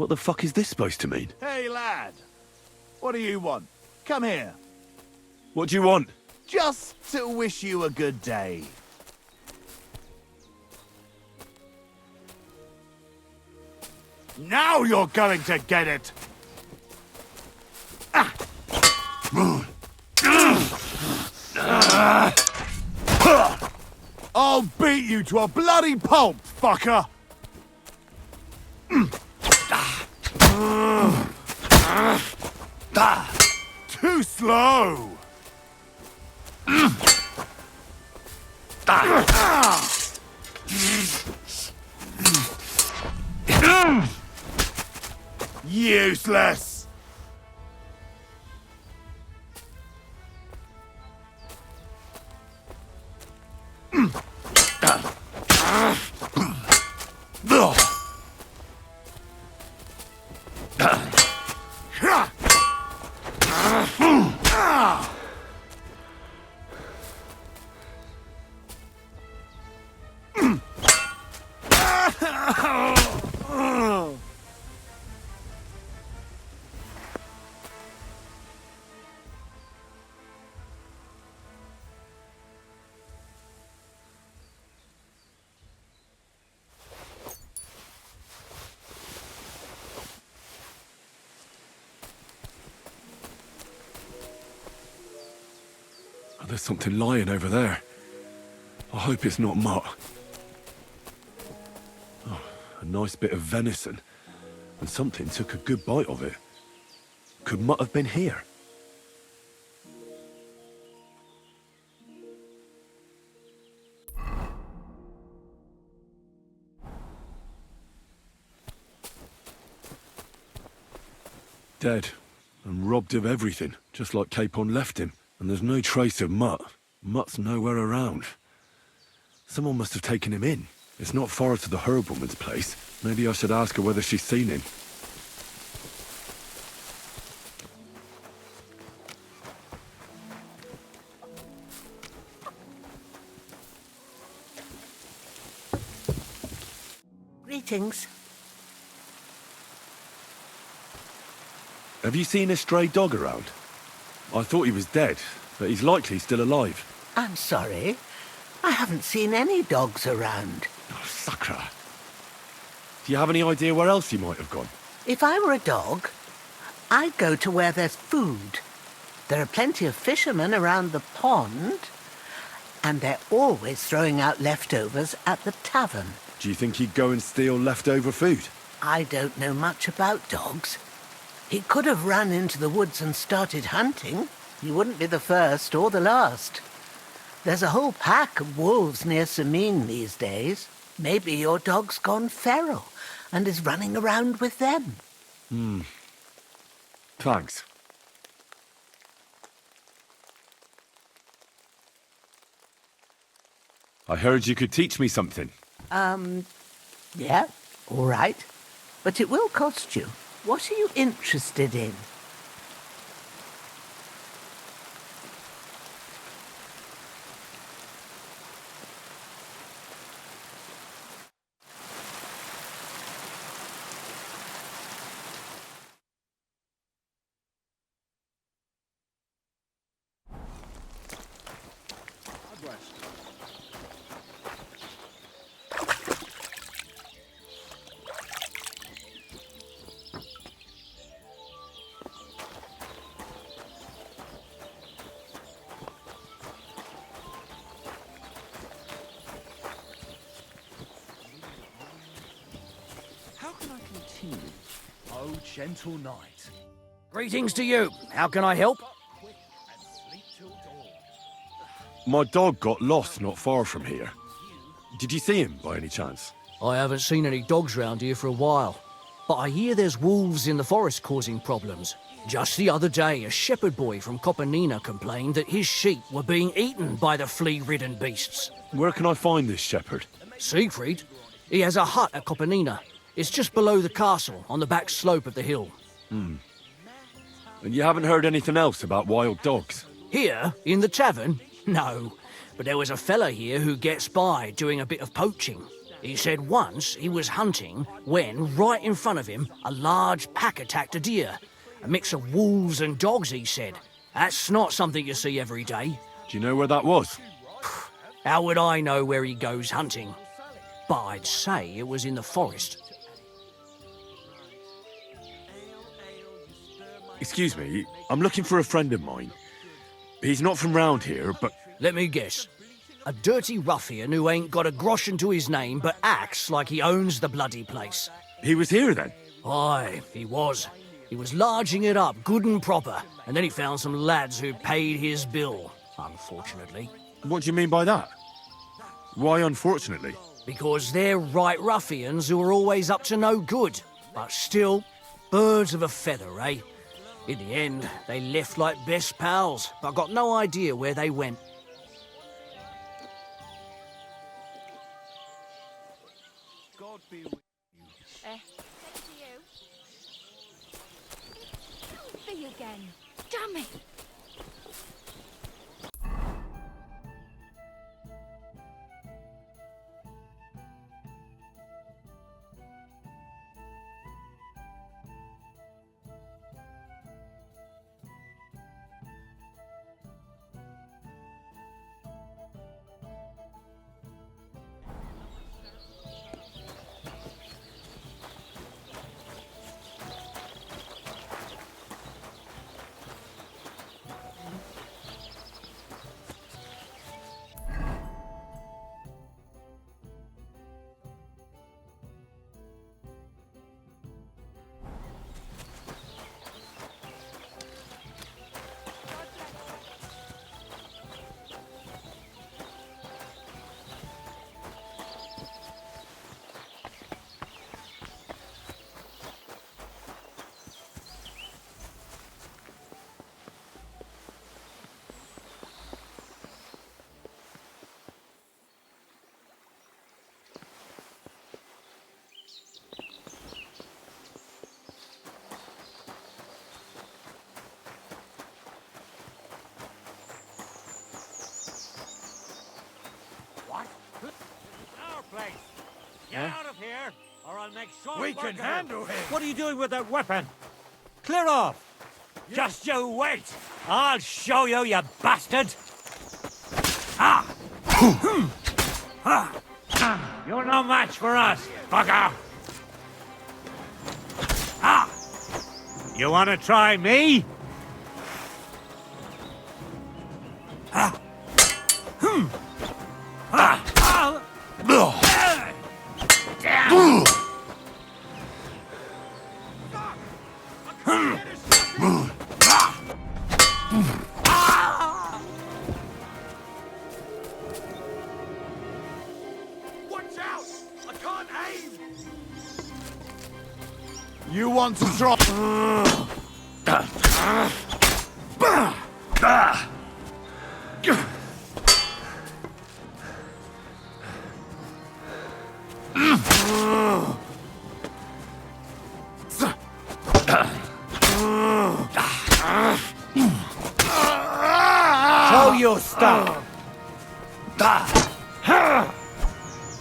What the fuck is this supposed to mean? Hey, lad. What do you want? Come here. What do you want? Just to wish you a good day. Now you're going to get it! I'll beat you to a bloody pulp, fucker! Too slow! Useless! There's something lying over there. I hope it's not Mutt. Oh, a nice bit of venison. And something took a good bite of it. Could Mutt have been here? Dead. And robbed of everything, just like Capon left him. And there's no trace of Mutt. Mutt's nowhere around. Someone must have taken him in. It's not far to the herb woman's place. Maybe I should ask her whether she's seen him. Greetings. Have you seen a stray dog around? I thought he was dead, but he's likely still alive. I'm sorry. I haven't seen any dogs around. Oh, Sakra. Do you have any idea where else he might have gone? If I were a dog, I'd go to where there's food. There are plenty of fishermen around the pond, and they're always throwing out leftovers at the tavern. Do you think he'd go and steal leftover food? I don't know much about dogs. He could have run into the woods and started hunting. He wouldn't be the first or the last. There's a whole pack of wolves near Samine these days. Maybe your dog's gone feral and is running around with them. Thanks. I heard you could teach me something. Yeah, all right. But it will cost you. What are you interested in? Oh, gentle knight. Greetings to you. How can I help? My dog got lost not far from here. Did you see him, by any chance? I haven't seen any dogs round here for a while, but I hear there's wolves in the forest causing problems. Just the other day, a shepherd boy from Kopanina complained that his sheep were being eaten by the flea-ridden beasts. Where can I find this shepherd? Siegfried? He has a hut at Kopanina. It's just below the castle, on the back slope of the hill. And you haven't heard anything else about wild dogs? Here, in the tavern? No. But there was a fella here who gets by doing a bit of poaching. He said once he was hunting when, right in front of him, a large pack attacked a deer. A mix of wolves and dogs, he said. That's not something you see every day. Do you know where that was? How would I know where he goes hunting? But I'd say it was in the forest. Excuse me, I'm looking for a friend of mine. He's not from round here, but... Let me guess. A dirty ruffian who ain't got a groschen to his name but acts like he owns the bloody place. He was here then? Aye, he was. He was larging it up good and proper, and then he found some lads who paid his bill, unfortunately. What do you mean by that? Why unfortunately? Because they're right ruffians who are always up to no good. But still, birds of a feather, eh? In the end, they left like best pals, but got no idea where they went. God be with you. Same to you. Filthy again. Damn it. What? Our place. Get out of here, or I'll make short We work can of it. handle him. What are you doing with that weapon? Clear off. Just you wait. I'll show you, you bastard. Ah! You're no match for us, bugger. Ah! You want to try me? Ah! Ah! Damn! Watch out! I can't aim! You want to try? Show your stuff.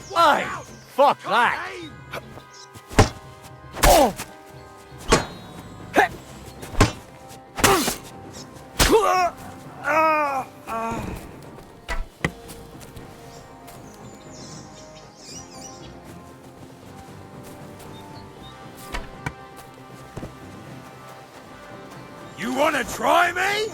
Why? Fuck that. Aim! You want to try me?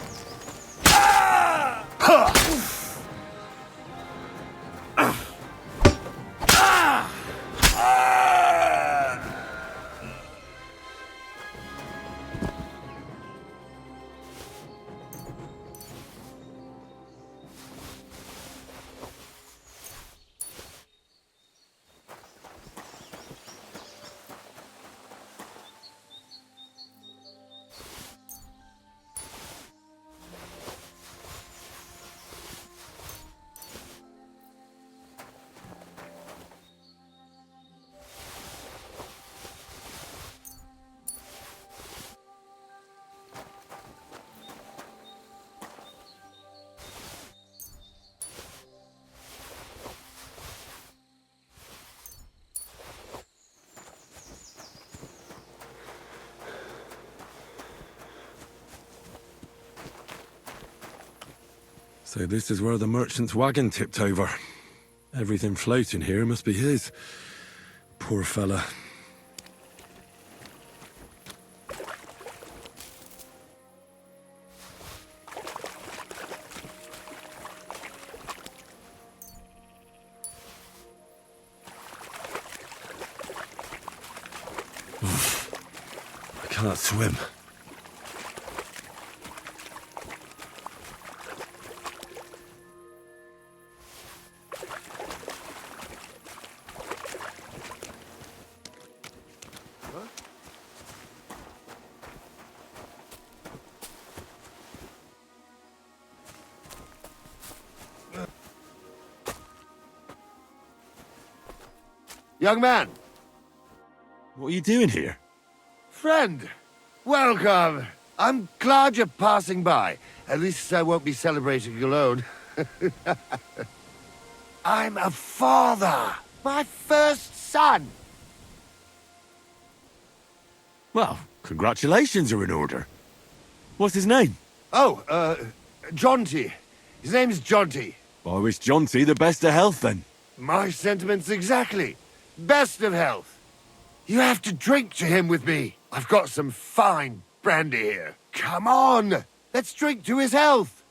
So this is where the merchant's wagon tipped over. Everything floating here must be his. Poor fella. I can't swim. Young man, What are you doing here? friend, welcome. I'm glad you're passing by. At least I won't be celebrating alone. I'm a father. My first son. Well, congratulations are in order. What's his name? Oh, Jonty. His name's Jonty. I wish Jonty the best of health then. My sentiments exactly. Best of health. You have to drink to him with me. I've got some fine brandy here. Come on, let's drink to his health.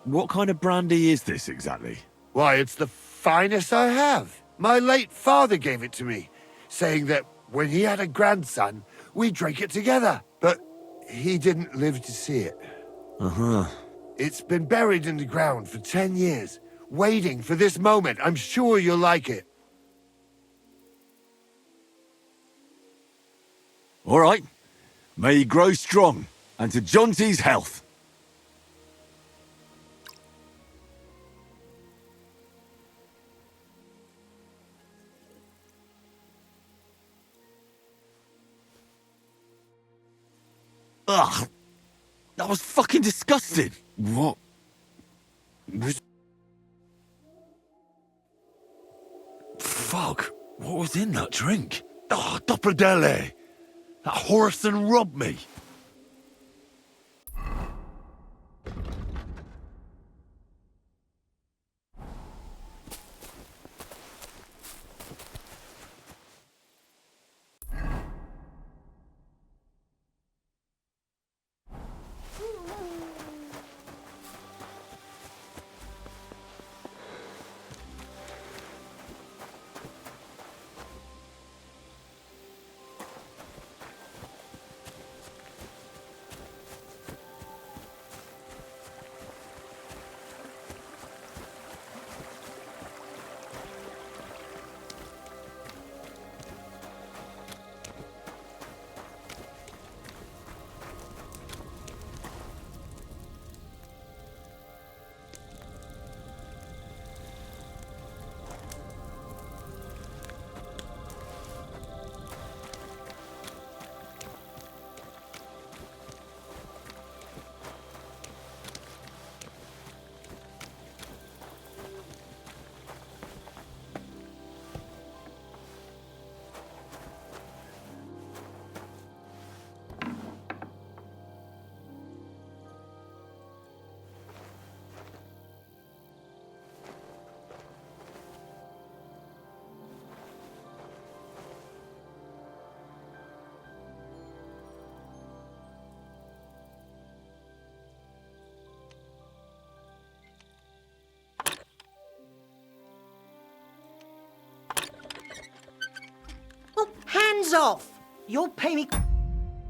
What kind of brandy is this exactly? Why, it's the finest I have. My late father gave it to me, saying that when he had a grandson, we drank it together. But he didn't live to see it. Uh-huh. It's been buried in the ground for 10 years, waiting for this moment. I'm sure you'll like it. All right. May he grow strong, and to Jonty's health. Ugh! That was fucking disgusting! What? Fuck! What was in that drink? Oh, Doppeldalle! That horse and robbed me! Oh, hands off! You'll pay me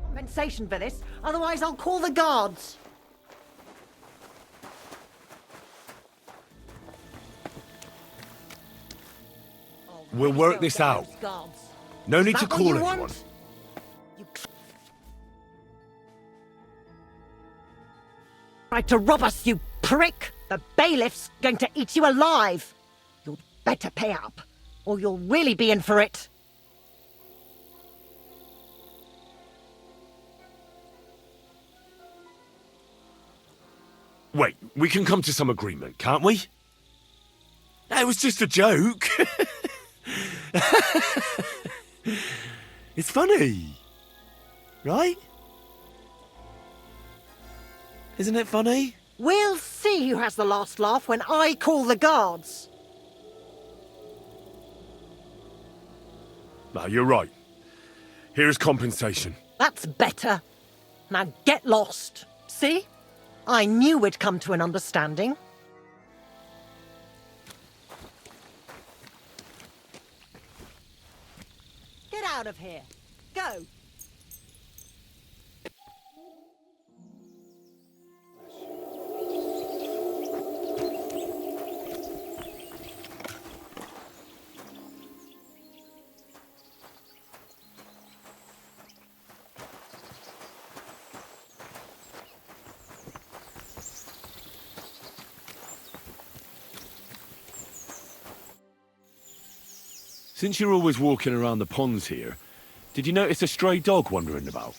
compensation for this, otherwise I'll call the guards. We'll work this out. Guards. No need Is to that what call you anyone. want? You tried to rob us, you prick! The bailiff's going to eat you alive! You'd better pay up, or you'll really be in for it. Wait, we can come to some agreement, can't we? It was just a joke. It's funny, right? Isn't it funny? We'll see who has the last laugh when I call the guards. No, you're right. Here's compensation. That's better. Now get lost. See? I knew we'd come to an understanding. Get out of here. Go. Since you're always walking around the ponds here, did you notice a stray dog wandering about?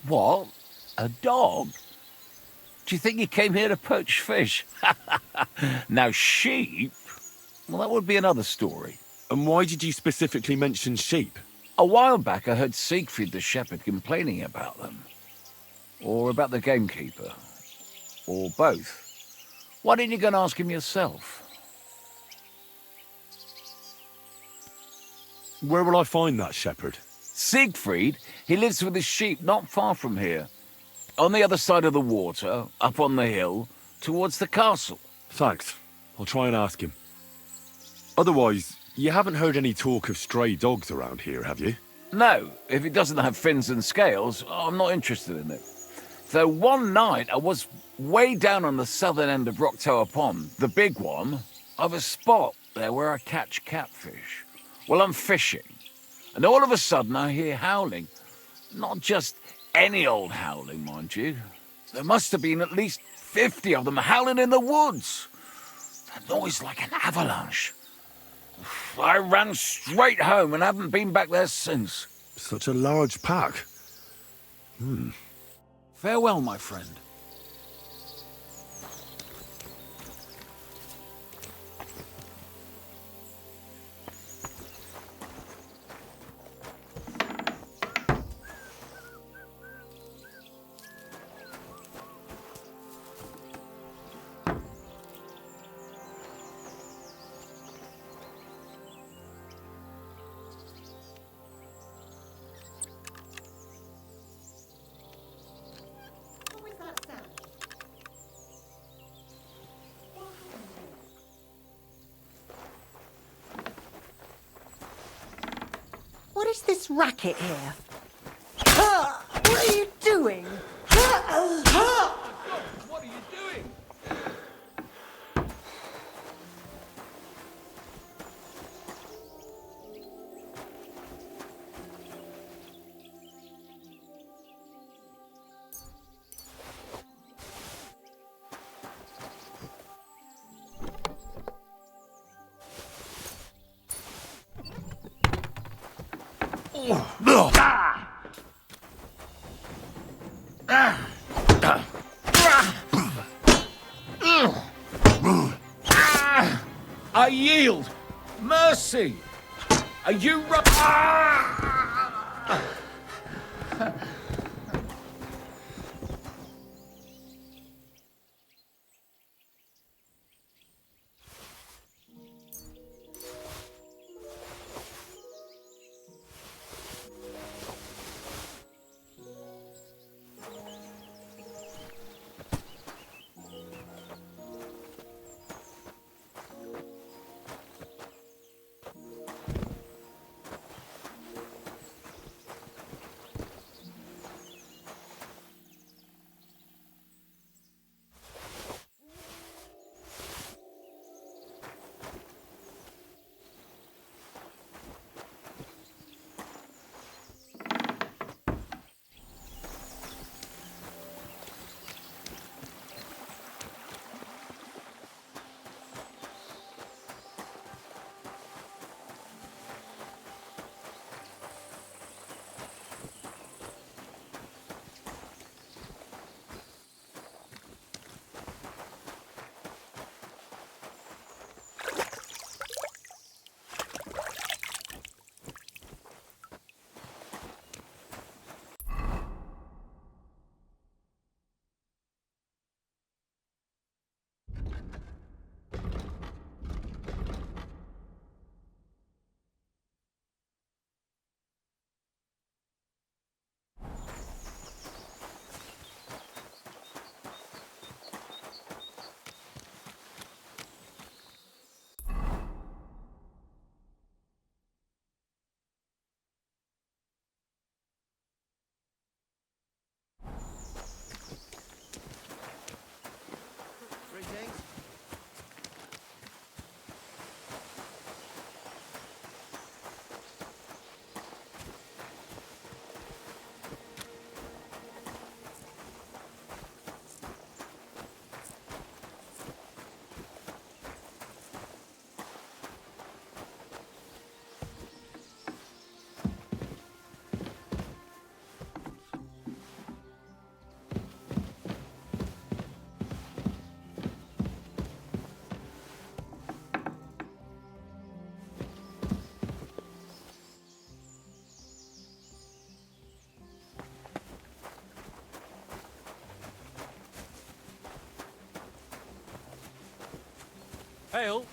What? A dog? Do you think he came here to poach fish? Now, sheep? Well, that would be another story. And why did you specifically mention sheep? A while back, I heard Siegfried the shepherd complaining about them. Or about the gamekeeper. Or both. Why didn't you go and ask him yourself? Where will I find that shepherd? Siegfried, he lives with his sheep not far from here. On the other side of the water, up on the hill, towards the castle. Thanks. I'll try and ask him. Otherwise, you haven't heard any talk of stray dogs around here, have you? No, if it doesn't have fins and scales, I'm not interested in it. Though one night I was way down on the southern end of Rock Tower Pond, the big one, I've a spot there where I catch catfish. Well, I'm fishing, and all of a sudden I hear howling. Not just any old howling, mind you. There must have been at least 50 of them howling in the woods. A noise like an avalanche. I ran straight home and haven't been back there since. Such a large pack. Farewell, my friend. What is this racket here? What are you doing? What are you doing? I yield. Mercy. Are you Hail.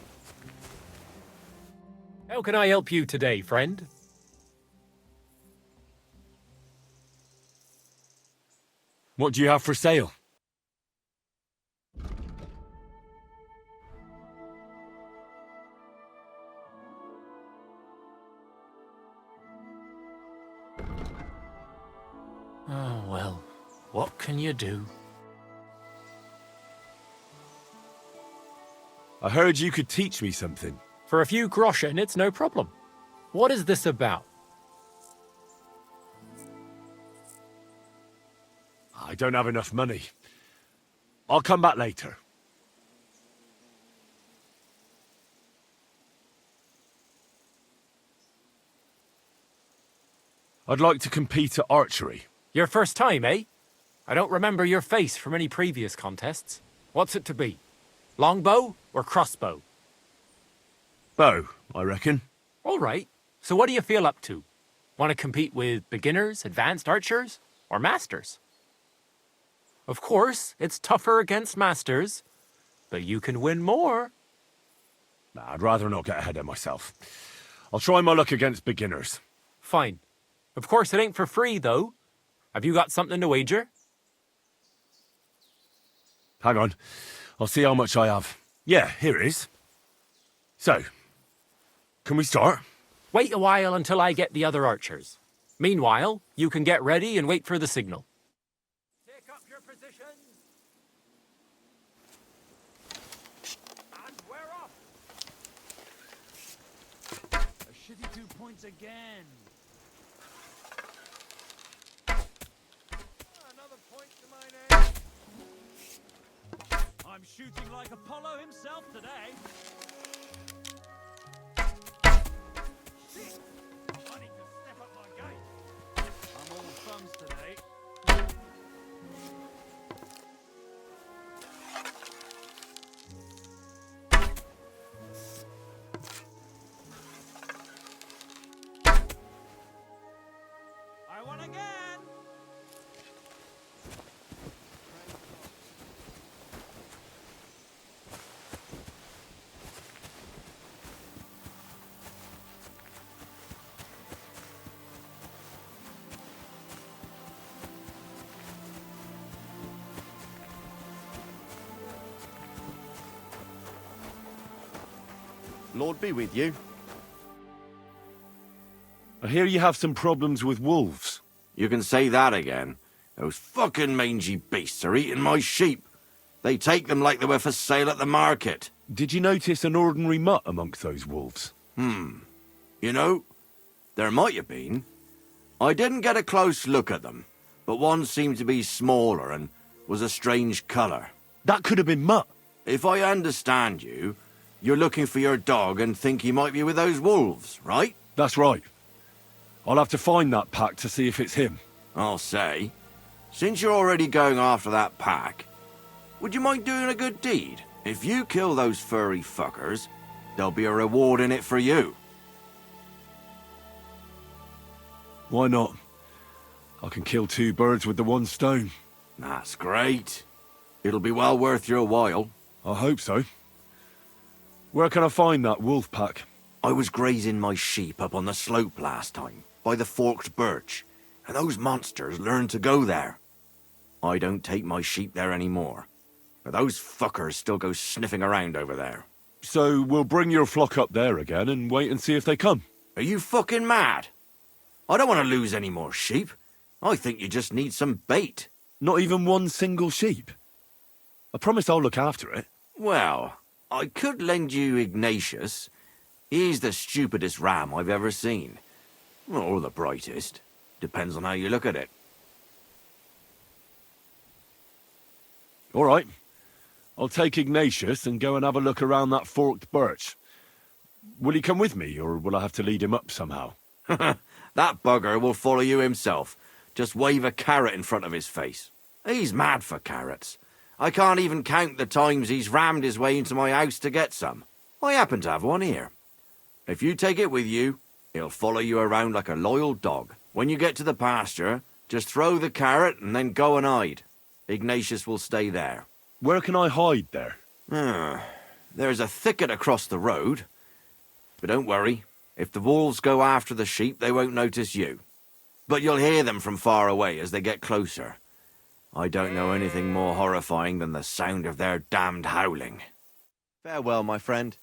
How can I help you today, friend? What do you have for sale? Oh, well, what can you do? I heard you could teach me something. For a few groschen, it's no problem. What is this about? I don't have enough money. I'll come back later. I'd like to compete at archery. Your first time, eh? I don't remember your face from any previous contests. What's it to be? Longbow or crossbow? Bow, I reckon. All right. So what do you feel up to? Want to compete with beginners, advanced archers, or masters? Of course, it's tougher against masters, but you can win more. Nah, I'd rather not get ahead of myself. I'll try my luck against beginners. Fine. Of course, it ain't for free, though. Have you got something to wager? Hang on. I'll see how much I have. Yeah, here it is. So, can we start? Wait a while until I get the other archers. Meanwhile, you can get ready and wait for the signal. Take up your positions. And we're off. A shitty 2 points again. Another point to my name. I'm shooting like Apollo himself today. Shit! I need to step up my game. I'm all thumbs today. I won again! Lord be with you. I hear you have some problems with wolves. You can say that again. Those fucking mangy beasts are eating my sheep. They take them like they were for sale at the market. Did you notice an ordinary mutt amongst those wolves? You know, there might have been. I didn't get a close look at them, but one seemed to be smaller and was a strange colour. That could have been Mutt. If I understand you, you're looking for your dog and think he might be with those wolves, right? That's right. I'll have to find that pack to see if it's him. I'll say, since you're already going after that pack, would you mind doing a good deed? If you kill those furry fuckers, there'll be a reward in it for you. Why not? I can kill 2 birds with the 1 stone. That's great. It'll be well worth your while. I hope so. Where can I find that wolf pack? I was grazing my sheep up on the slope last time, by the forked birch, and those monsters learned to go there. I don't take my sheep there anymore, but those fuckers still go sniffing around over there. So we'll bring your flock up there again and wait and see if they come. Are you fucking mad? I don't want to lose any more sheep. I think you just need some bait. Not even 1 single sheep. I promise I'll look after it. Well, I could lend you Ignatius. He's the stupidest ram I've ever seen. Or the brightest. Depends on how you look at it. All right. I'll take Ignatius and go and have a look around that forked birch. Will he come with me, or will I have to lead him up somehow? That bugger will follow you himself. Just wave a carrot in front of his face. He's mad for carrots. I can't even count the times he's rammed his way into my house to get some. I happen to have one here. If you take it with you, he'll follow you around like a loyal dog. When you get to the pasture, just throw the carrot and then go and hide. Ignatius will stay there. Where can I hide there? There's a thicket across the road. But don't worry, if the wolves go after the sheep, they won't notice you. But you'll hear them from far away as they get closer. I don't know anything more horrifying than the sound of their damned howling. Farewell, my friend.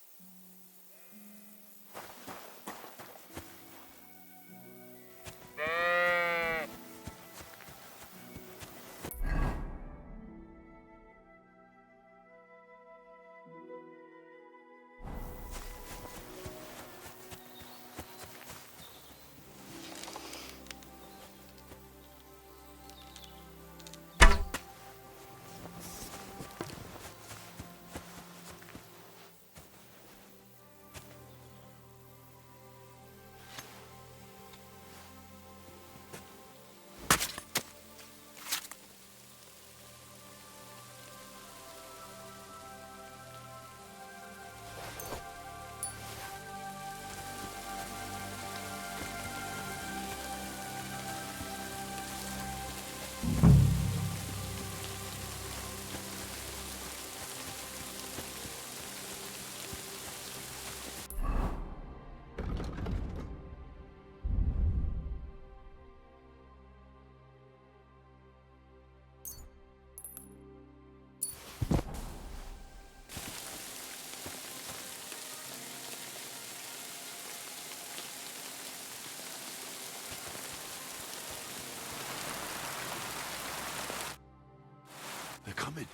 They're coming.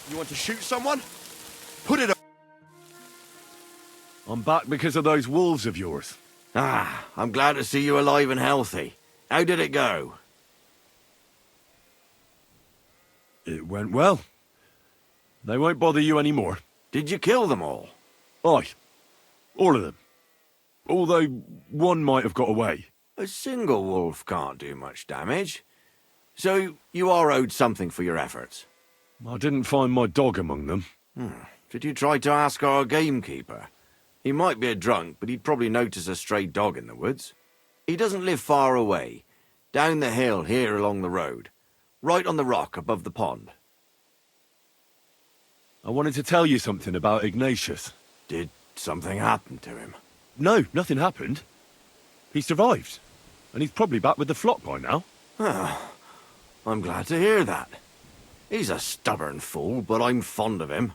You want to shoot someone? Put it up. I'm back because of those wolves of yours. Ah, I'm glad to see you alive and healthy. How did it go? It went well. They won't bother you anymore. Did you kill them all? Aye. All of them. Although one might have got away. A single wolf can't do much damage. So you are owed something for your efforts. I didn't find my dog among them. Did you try to ask our gamekeeper? He might be a drunk, but he'd probably notice a stray dog in the woods. He doesn't live far away. Down the hill here along the road. Right on the rock above the pond. I wanted to tell you something about Ignatius. Did something happen to him? No, nothing happened. He survived. And he's probably back with the flock by now. I'm glad to hear that. He's a stubborn fool, but I'm fond of him.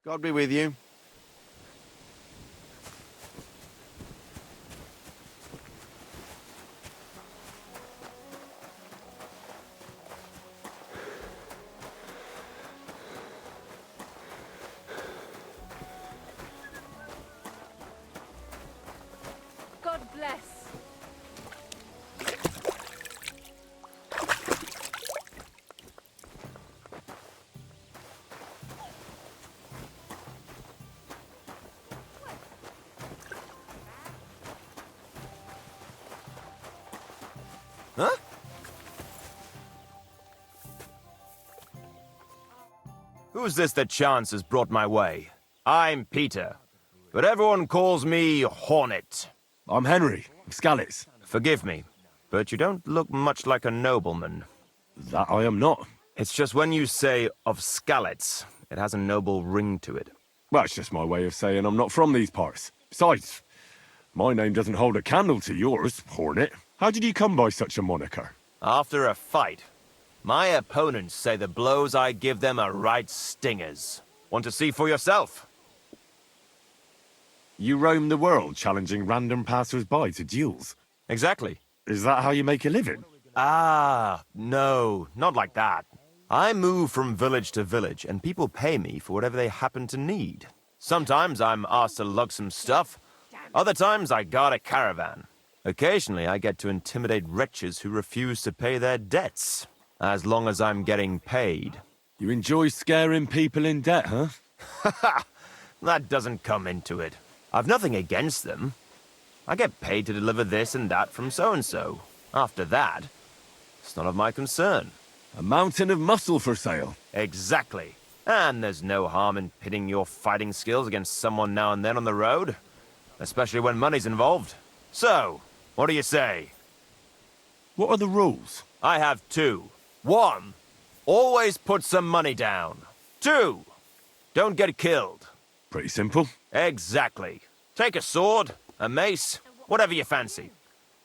God be with you. God bless. Huh? Who's this that chance has brought my way? I'm Peter, but everyone calls me Hornet. I'm Henry, Scalitz. Forgive me, but you don't look much like a nobleman. That I am not. It's just when you say of Scalitz, it has a noble ring to it. Well, it's just my way of saying I'm not from these parts. Besides, my name doesn't hold a candle to yours, Hornet. How did you come by such a moniker? After a fight, my opponents say the blows I give them are right stingers. Want to see for yourself? You roam the world challenging random passers-by to duels. Exactly. Is that how you make a living? Ah, no, not like that. I move from village to village, and people pay me for whatever they happen to need. Sometimes I'm asked to lug some stuff. Other times I guard a caravan. Occasionally I get to intimidate wretches who refuse to pay their debts, as long as I'm getting paid. You enjoy scaring people in debt, huh? That doesn't come into it. I've nothing against them. I get paid to deliver this and that from so-and-so. After that, it's none of my concern. A mountain of muscle for sale. Exactly. And there's no harm in pitting your fighting skills against someone now and then on the road. Especially when money's involved. So, what do you say? What are the rules? I have two. 1, always put some money down. 2, don't get killed. Pretty simple. Exactly. Take a sword, a mace, whatever you fancy.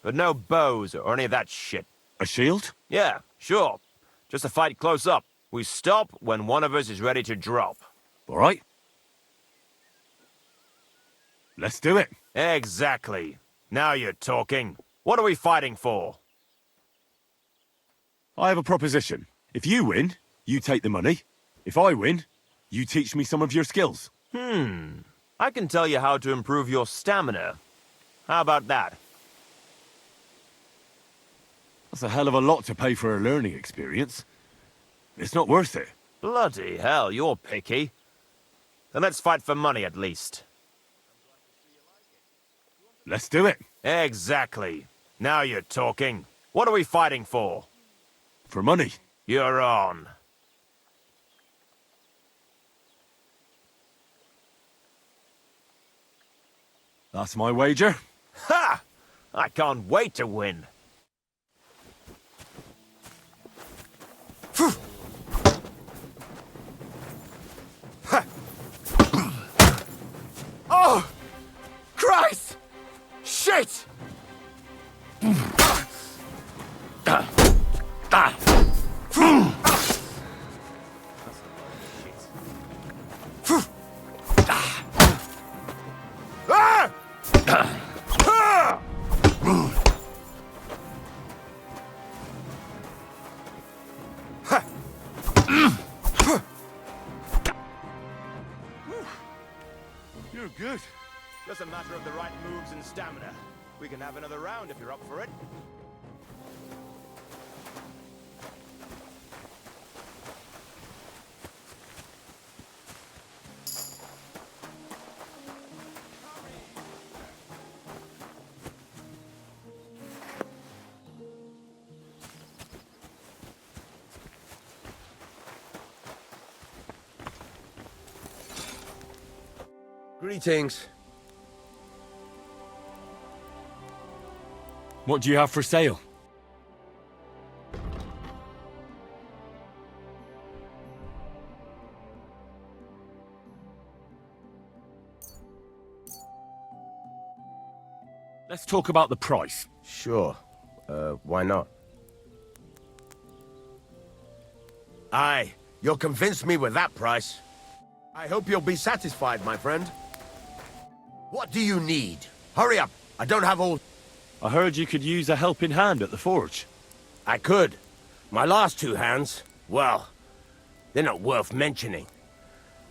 But no bows or any of that shit. A shield? Yeah, sure. Just a fight close up. We stop when one of us is ready to drop. All right. Let's do it. Exactly. Now you're talking. What are we fighting for? I have a proposition. If you win, you take the money. If I win, you teach me some of your skills. I can tell you how to improve your stamina. How about that? That's a hell of a lot to pay for a learning experience. It's not worth it. Bloody hell, you're picky. Then let's fight for money at least. Let's do it. Exactly. Now you're talking. What are we fighting for? For money. You're on. That's my wager. Ha! I can't wait to win. Oh! Christ! Shit! You're good. Just a matter of the right moves and stamina. We can have another round if you're up for it. Greetings. What do you have for sale? Let's talk about the price. Sure. Why not? Aye, you'll convince me with that price. I hope you'll be satisfied, my friend. What do you need? Hurry up, I don't have all... I heard you could use a helping hand at the forge. I could. My last two hands, well, they're not worth mentioning.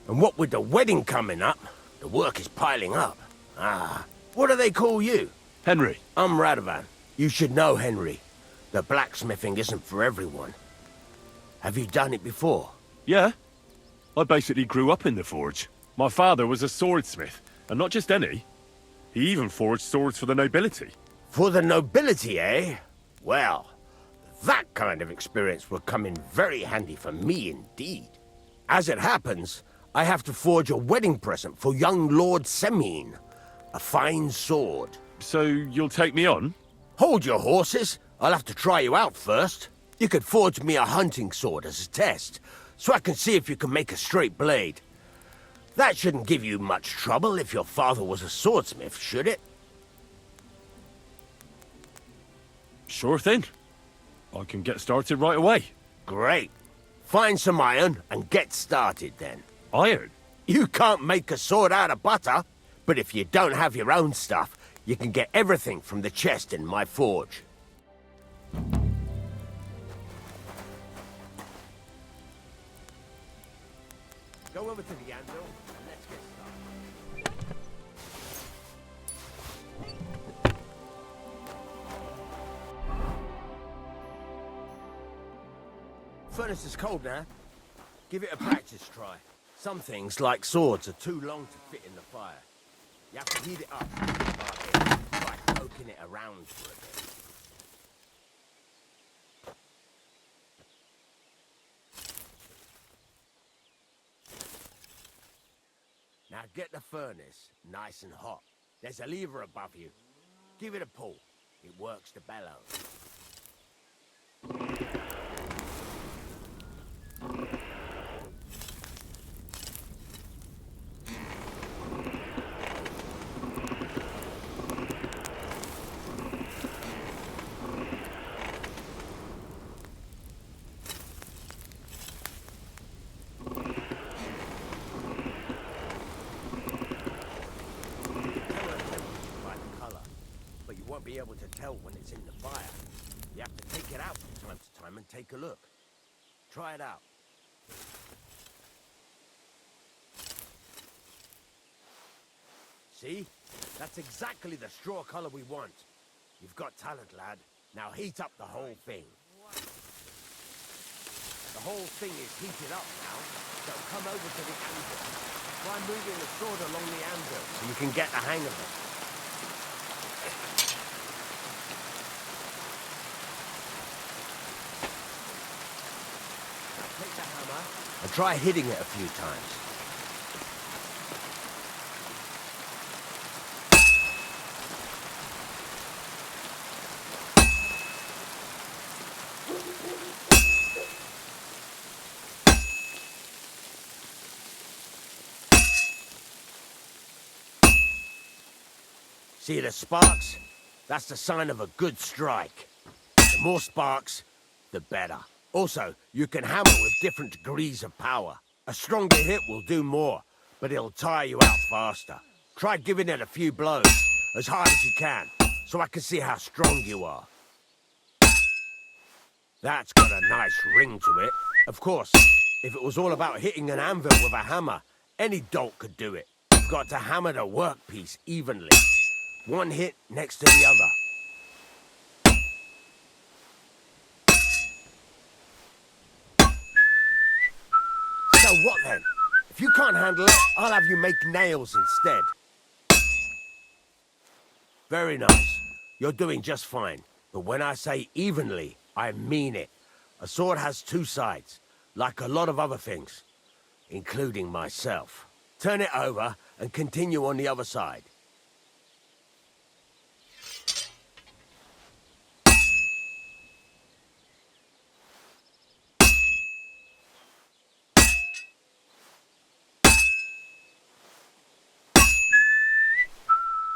And what with the wedding coming up, the work is piling up. Ah, what do they call you? Henry. I'm Radovan. You should know, Henry. The blacksmithing isn't for everyone. Have you done it before? Yeah. I basically grew up in the forge. My father was a swordsmith, and not just any. He even forged swords for the nobility. For the nobility, eh? Well, that kind of experience will come in very handy for me indeed. As it happens, I have to forge a wedding present for young Lord Semine. A fine sword. So you'll take me on? Hold your horses. I'll have to try you out first. You could forge me a hunting sword as a test, so I can see if you can make a straight blade. That shouldn't give you much trouble if your father was a swordsmith, should it? Sure thing. I can get started right away. Great. Find some iron and get started then. Iron? You can't make a sword out of butter, but if you don't have your own stuff, you can get everything from the chest in my forge. Go over to the anvil and let's get started. Furnace is cold now. Give it a practice try. Some things, like swords, are too long to fit in the fire. You have to heat it up, by poking it around for a bit. Now get the furnace nice and hot. There's a lever above you. Give it a pull. It works the bellows. Be able to tell when it's in the fire. You have to take it out from time to time and take a look. Try it out. See? That's exactly the straw color we want. You've got talent, lad. Now heat up the whole thing. The whole thing is heated up now, so come over to the anvil. Try moving the sword along the anvil so you can get the hang of it. Take the hammer and try hitting it a few times. See the sparks? That's the sign of a good strike. The more sparks, the better. Also, you can hammer with different degrees of power. A stronger hit will do more, but it'll tire you out faster. Try giving it a few blows, as hard as you can, so I can see how strong you are. That's got a nice ring to it. Of course, if it was all about hitting an anvil with a hammer, any dolt could do it. You've got to hammer the workpiece evenly. One hit next to the other. So what then? If you can't handle it, I'll have you make nails instead. Very nice. You're doing just fine. But when I say evenly, I mean it. A sword has two sides, like a lot of other things, including myself. Turn it over and continue on the other side.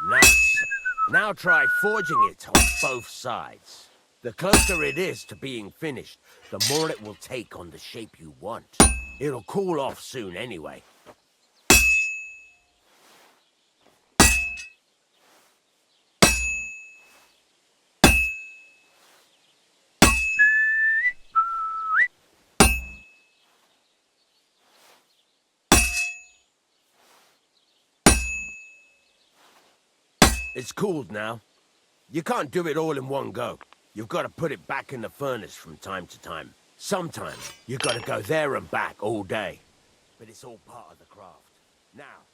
Nice. Now try forging it on both sides. The closer it is to being finished, the more it will take on the shape you want. It'll cool off soon anyway. It's cooled now. You can't do it all in one go. You've got to put it back in the furnace from time to time. Sometimes you've got to go there and back all day. But it's all part of the craft. Now,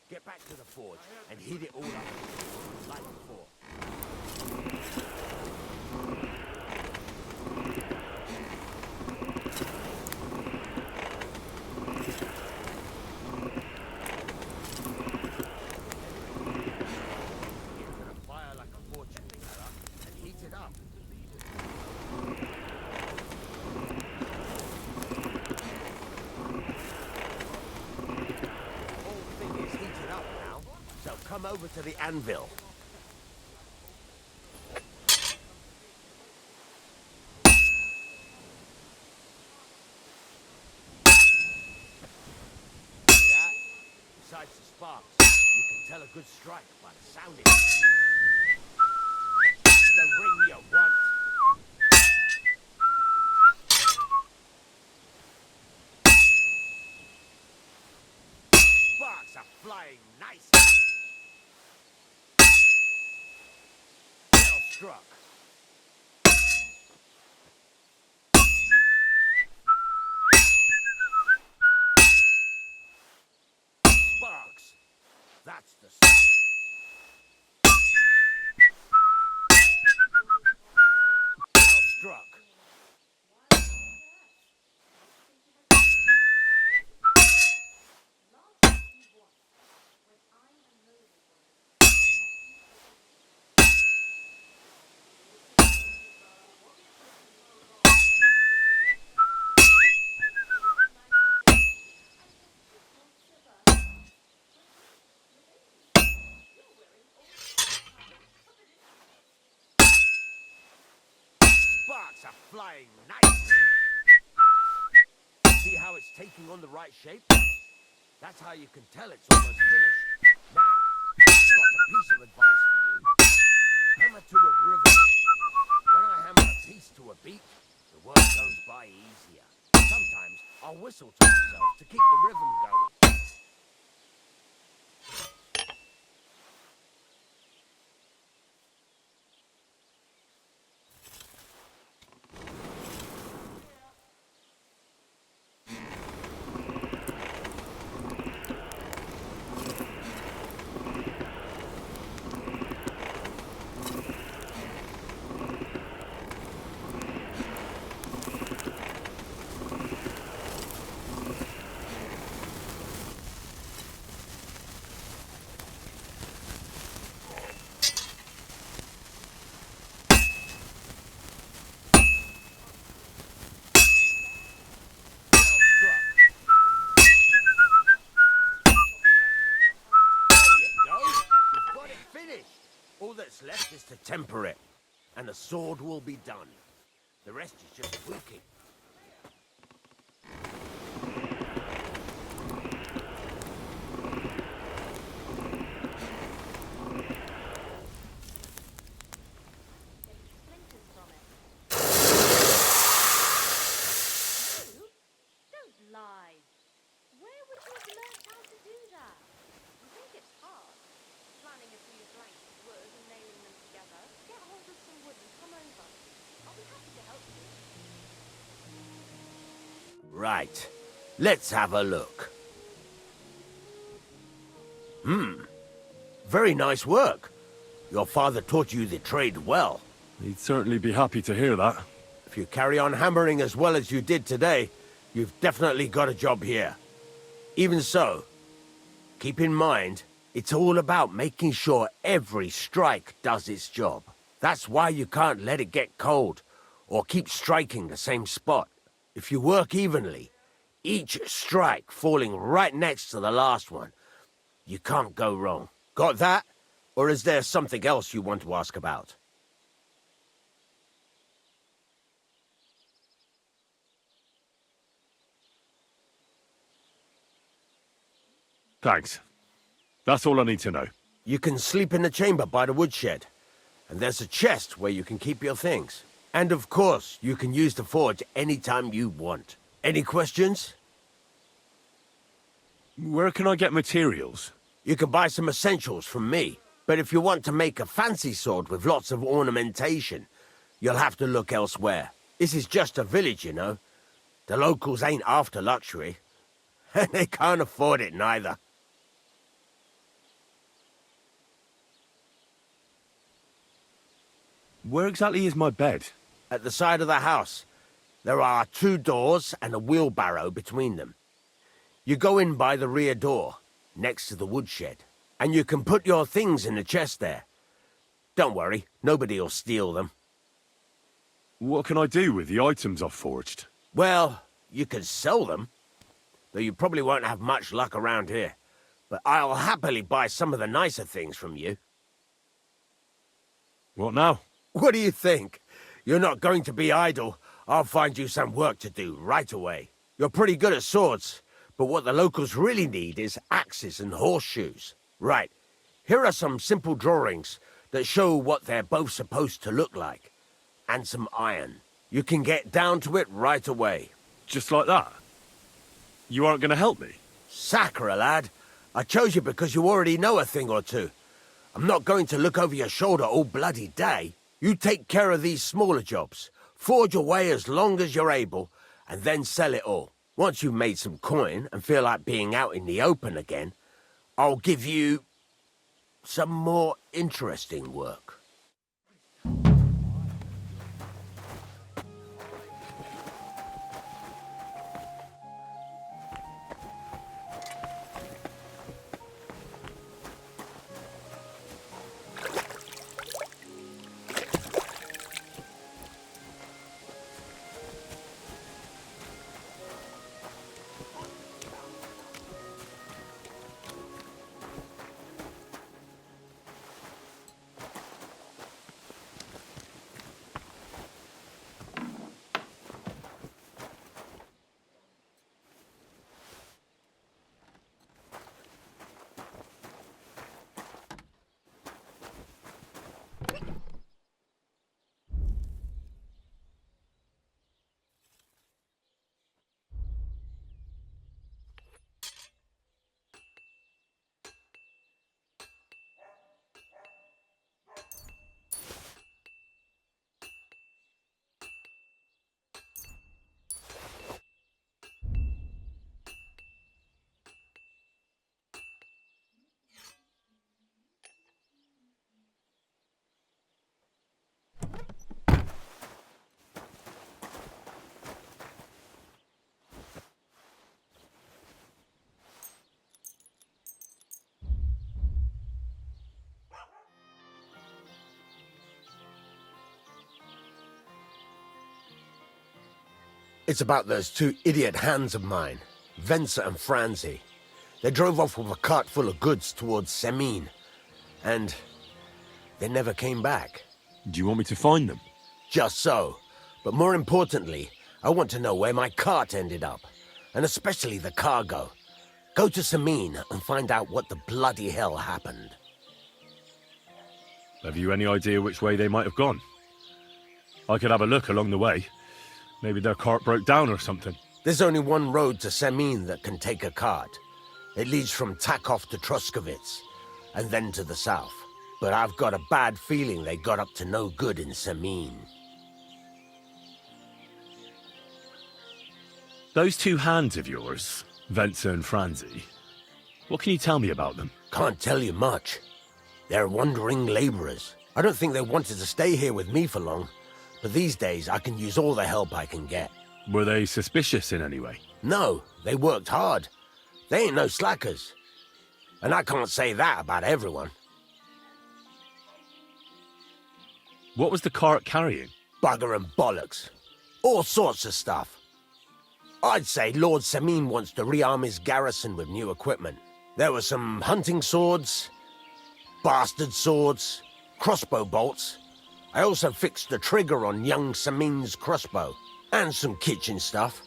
get back to the forge and heat it all up like before. Come over to the anvil. That, besides the sparks, you can tell a good strike by the sound it makes. The ring you want. Sparks are flying nicely. Struck. Sparks. That's the stuff. Well struck. Sparks are flying nicely. See how it's taking on the right shape? That's how you can tell it's almost finished. Now, I've got a piece of advice for you. Hammer to a rhythm. When I hammer a piece to a beat, the work goes by easier. Sometimes I'll whistle to myself to keep the rhythm going. All that's left is to temper it, and the sword will be done. The rest is just tweaking. Don't lie. Where would you have learned how to do that? You think it's hard? Planning a few planks of wood and nailing them together. Get hold of some wood and come over. I'll be happy to help you. Right. Let's have a look. Very nice work. Your father taught you the trade well. He'd certainly be happy to hear that. If you carry on hammering as well as you did today, you've definitely got a job here. Even so, Keep in mind, it's all about making sure every strike does its job. That's why you can't let it get cold, or keep striking the same spot. If you work evenly, each strike falling right next to the last one, you can't go wrong. Got that? Or is there something else you want to ask about? Thanks. That's all I need to know. You can sleep in the chamber by the woodshed. And there's a chest where you can keep your things. And of course, you can use the forge anytime you want. Any questions? Where can I get materials? You can buy some essentials from me. But if you want to make a fancy sword with lots of ornamentation, you'll have to look elsewhere. This is just a village, you know. The locals ain't after luxury. And they can't afford it neither. Where exactly is my bed? At the side of the house. There are 2 doors and a wheelbarrow between them. You go in by the rear door, next to the woodshed, and you can put your things in the chest there. Don't worry, nobody'll steal them. What can I do with the items I've forged? Well, you can sell them, though you probably won't have much luck around here. But I'll happily buy some of the nicer things from you. What now? What do you think? You're not going to be idle. I'll find you some work to do right away. You're pretty good at swords, but what the locals really need is axes and horseshoes. Right, here are some simple drawings that show what they're both supposed to look like. And some iron. You can get down to it right away. Just like that? You aren't going to help me? Sacre, lad. I chose you because you already know a thing or two. I'm not going to look over your shoulder all bloody day. You take care of these smaller jobs, forge away as long as you're able, and then sell it all. Once you've made some coin and feel like being out in the open again, I'll give you some more interesting work. It's about those 2 idiot hands of mine, Venser and Franzi. They drove off with a cart full of goods towards Semine, and they never came back. Do you want me to find them? Just so. But more importantly, I want to know where my cart ended up, and especially the cargo. Go to Semine and find out what the bloody hell happened. Have you any idea which way they might have gone? I could have a look along the way. Maybe their cart broke down or something. There's only one road to Semine that can take a cart. It leads from Takov to Troskovitz, and then to the south. But I've got a bad feeling they got up to no good in Semine. Those 2 hands of yours, Venser and Franzi, what can you tell me about them? Can't tell you much. They're wandering laborers. I don't think they wanted to stay here with me for long. But these days, I can use all the help I can get. Were they suspicious in any way? No, they worked hard. They ain't no slackers. And I can't say that about everyone. What was the cart carrying? Bugger and bollocks. All sorts of stuff. I'd say Lord Semin wants to rearm his garrison with new equipment. There were some hunting swords, bastard swords, crossbow bolts. I also fixed the trigger on young Semin's crossbow. And some kitchen stuff.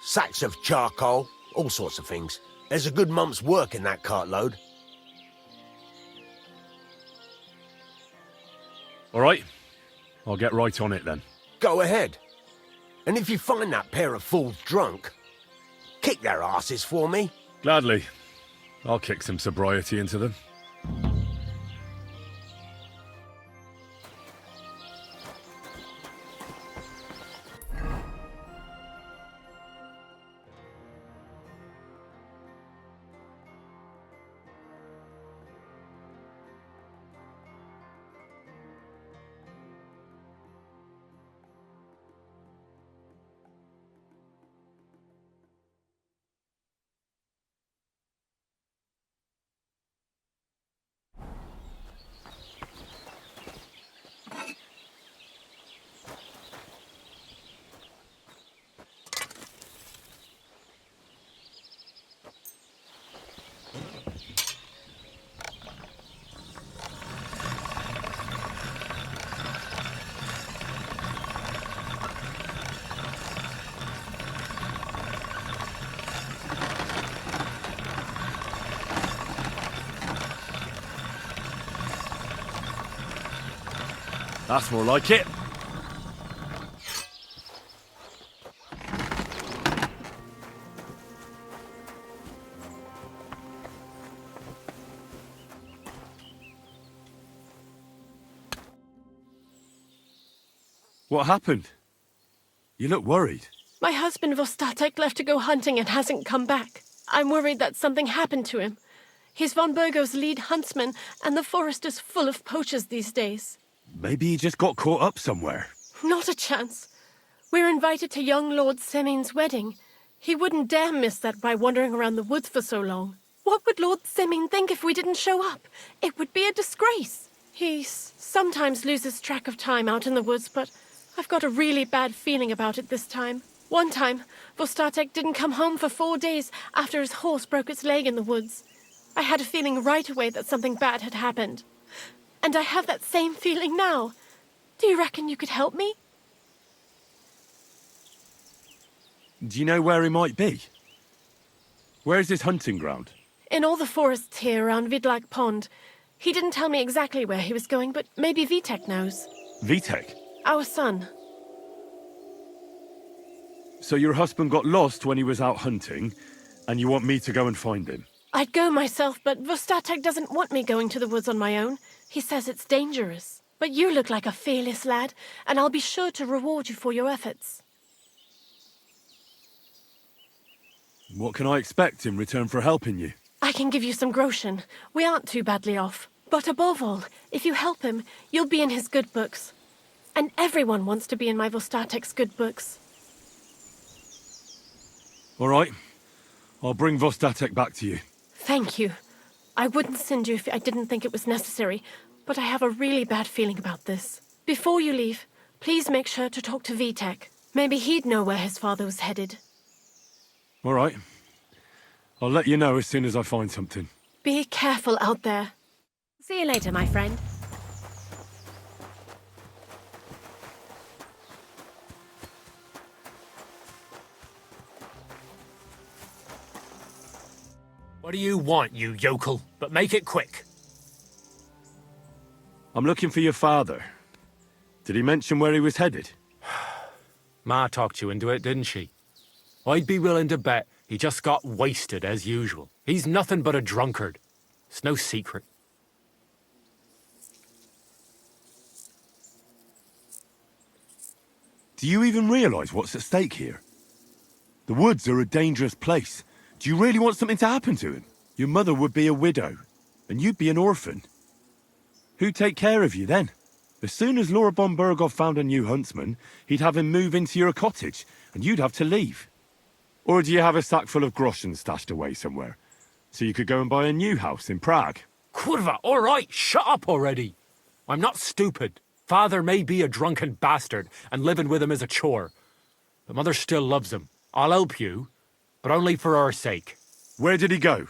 Sacks of charcoal, all sorts of things. There's a good month's work in that cartload. All right. I'll get right on it then. Go ahead. And if you find that pair of fools drunk, kick their asses for me. Gladly. I'll kick some sobriety into them. That's more like it. What happened? You look worried. My husband Vostatek left to go hunting and hasn't come back. I'm worried that something happened to him. He's von Burgo's lead huntsman, and the forest is full of poachers these days. Maybe he just got caught up somewhere. Not a chance. We're invited to young Lord Semin's wedding. He wouldn't dare miss that by wandering around the woods for so long. What would Lord Semin think if we didn't show up? It would be a disgrace. He sometimes loses track of time out in the woods, but I've got a really bad feeling about it this time. One time, Vostatek didn't come home for 4 days after his horse broke its leg in the woods. I had a feeling right away that something bad had happened. And I have that same feeling now. Do you reckon you could help me? Do you know where he might be? Where's his hunting ground? In all the forests here around Vidlak Pond. He didn't tell me exactly where he was going, but maybe Vitek knows. Vitek? Our son. So your husband got lost when he was out hunting, and you want me to go and find him? I'd go myself, but Vostatek doesn't want me going to the woods on my own. He says it's dangerous. But you look like a fearless lad, and I'll be sure to reward you for your efforts. What can I expect in return for helping you? I can give you some groschen. We aren't too badly off. But above all, if you help him, you'll be in his good books. And everyone wants to be in my Vostatek's good books. All right. I'll bring Vostatek back to you. Thank you. I wouldn't send you if I didn't think it was necessary, but I have a really bad feeling about this. Before you leave, please make sure to talk to Vitek. Maybe he'd know where his father was headed. All right. I'll let you know as soon as I find something. Be careful out there. See you later, my friend. What do you want, you yokel? But make it quick. I'm looking for your father. Did he mention where he was headed? Ma talked you into it, didn't she? I'd be willing to bet he just got wasted as usual. He's nothing but a drunkard. It's no secret. Do you even realize what's at stake here? The woods are a dangerous place. Do you really want something to happen to him? Your mother would be a widow, and you'd be an orphan. Who'd take care of you then? As soon as Lord von Burgov found a new huntsman, he'd have him move into your cottage, and you'd have to leave. Or do you have a sack full of groschen stashed away somewhere? So you could go and buy a new house in Prague. Kurva, all right, shut up already. I'm not stupid. Father may be a drunken bastard, and living with him is a chore. But Mother still loves him. I'll help you, but only for her sake. Where did he go?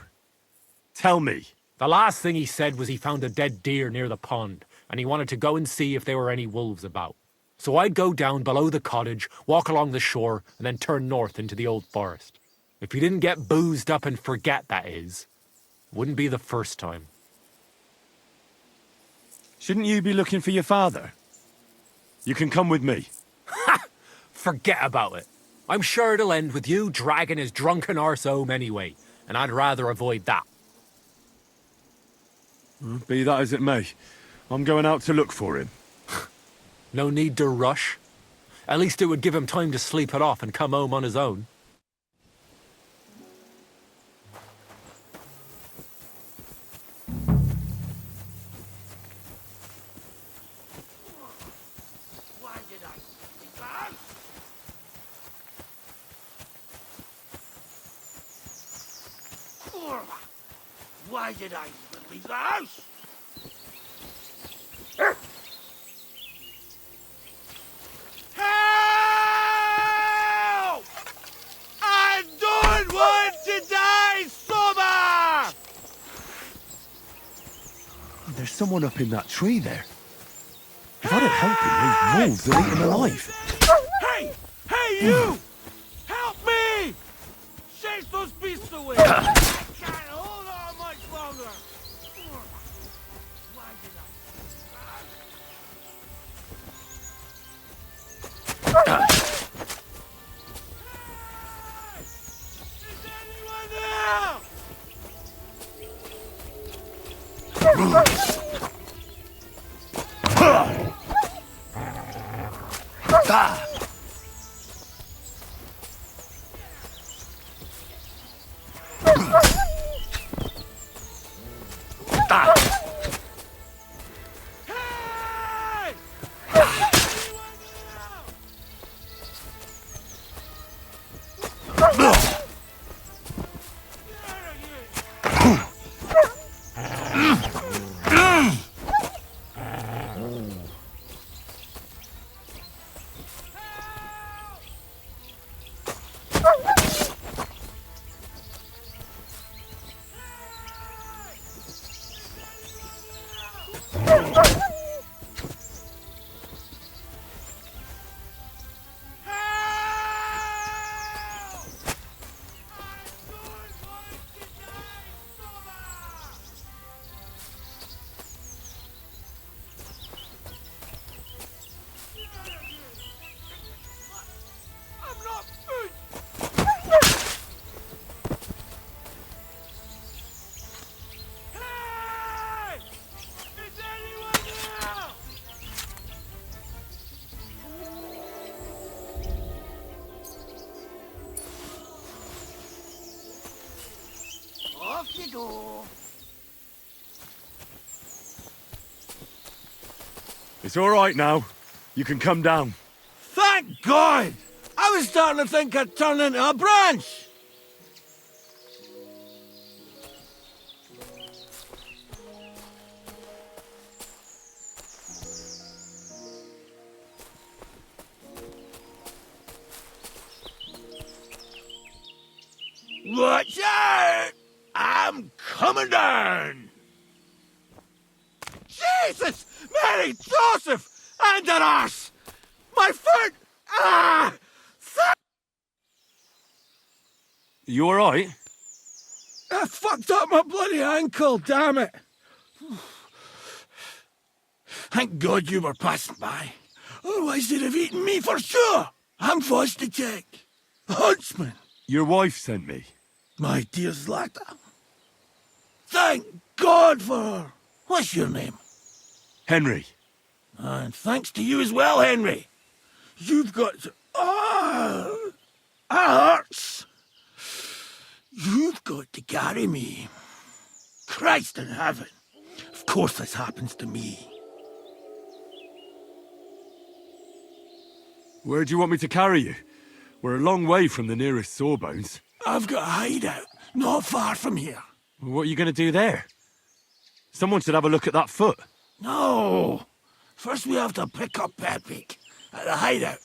Tell me. The last thing he said was he found a dead deer near the pond, and he wanted to go and see if there were any wolves about. So I'd go down below the cottage, walk along the shore, and then turn north into the old forest. If he didn't get boozed up and forget, that is. Wouldn't be the first time. Shouldn't you be looking for your father? You can come with me. Ha! Forget about it. I'm sure it'll end with you dragging his drunken arse home anyway, and I'd rather avoid that. Be that as it may, I'm going out to look for him. No need to rush. At least it would give him time to sleep it off and come home on his own. Why did I leave the house? Why did I even leave the house? Help! I don't want to die sober! There's someone up in that tree there. If I don't help him, those wolves will eat him alive. Hey! Hey, you! Help me! Chase those beasts away! I can't hold on much longer! Why did I... Hey! Is anyone there? Off you go. It's all right now. You can come down. Thank God! I was starting to think I'd turn into a branch! Watch out! I'm coming down! Jesus! Mary, Joseph! And an arse! My foot! Ah! You all right? I fucked up my bloody ankle, damn it! Thank God you were passing by. Otherwise they'd have eaten me for sure! I'm forced to check. Huntsman! Your wife sent me. My dear Zlata. Thank God for her. What's your name? Henry. And thanks to you as well, Henry. You've got to... Ah! That hurts. You've got to carry me. Christ in heaven. Of course this happens to me. Where do you want me to carry you? We're a long way from the nearest sawbones. I've got a hideout not far from here. What are you going to do there? Someone should have a look at that foot. No! First we have to pick up Pepik at the hideout.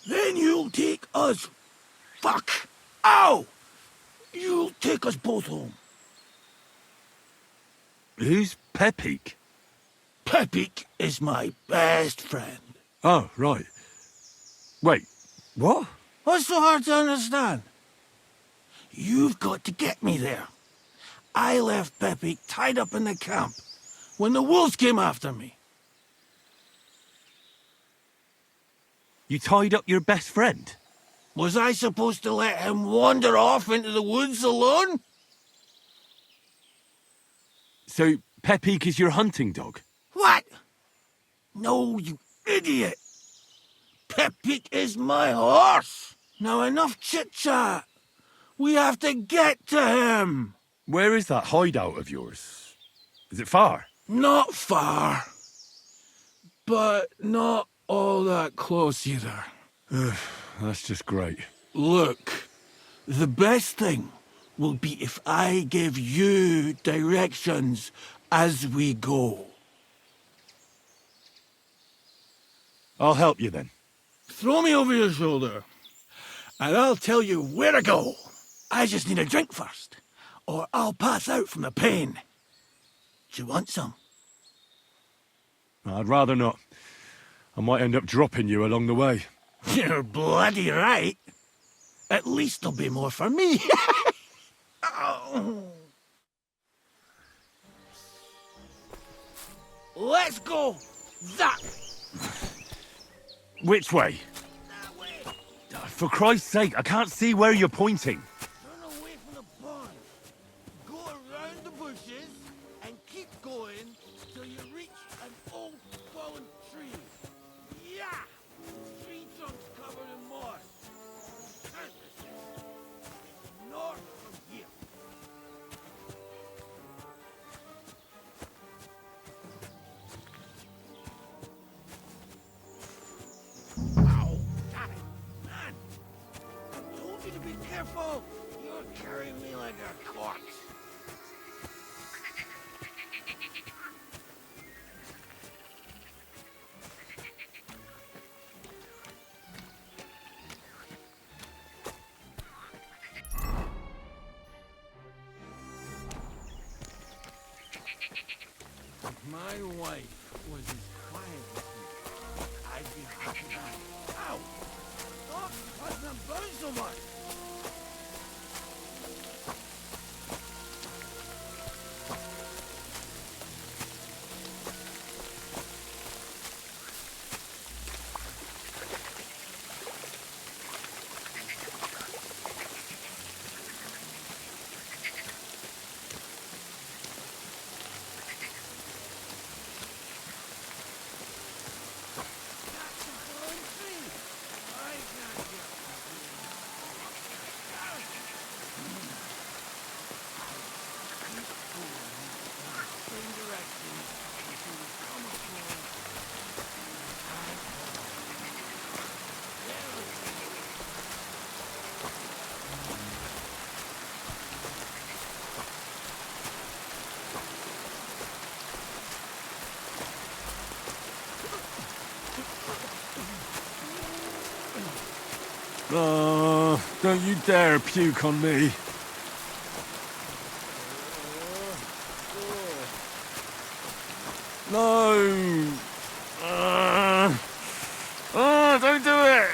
Then you'll take us... Fuck! Ow! You'll take us both home. Who's Pepik? Pepik is my best friend. Oh, right. Wait, what? What's so hard to understand? You've got to get me there. I left Pepik tied up in the camp when the wolves came after me. You tied up your best friend? Was I supposed to let him wander off into the woods alone? So, Pepik is your hunting dog? What? No, you idiot! Pepik is my horse! Now enough chit-chat! We have to get to him! Where is that hideout of yours? Is it far? Not far. But not all that close either. That's just great. Look, the best thing will be if I give you directions as we go. I'll help you then. Throw me over your shoulder, and I'll tell you where to go. I just need a drink first, or I'll pass out from the pain. Do you want some? I'd rather not. I might end up dropping you along the way. You're bloody right. At least there'll be more for me. Oh. Let's go that way. Which way? That way. For Christ's sake, I can't see where you're pointing. Turn away from the barn. Go around the bushes and keep going till you reach an old fallen tree. Yeah! Tree trunks covered in moss. North of here. Ow! Damn it! Man! I told you to be careful! You're carrying me like a corpse. If my wife was as quiet as you, I'd be happy now. Ow! Stop letting them burn so much! Oh, don't you dare puke on me. No! Oh, don't do it!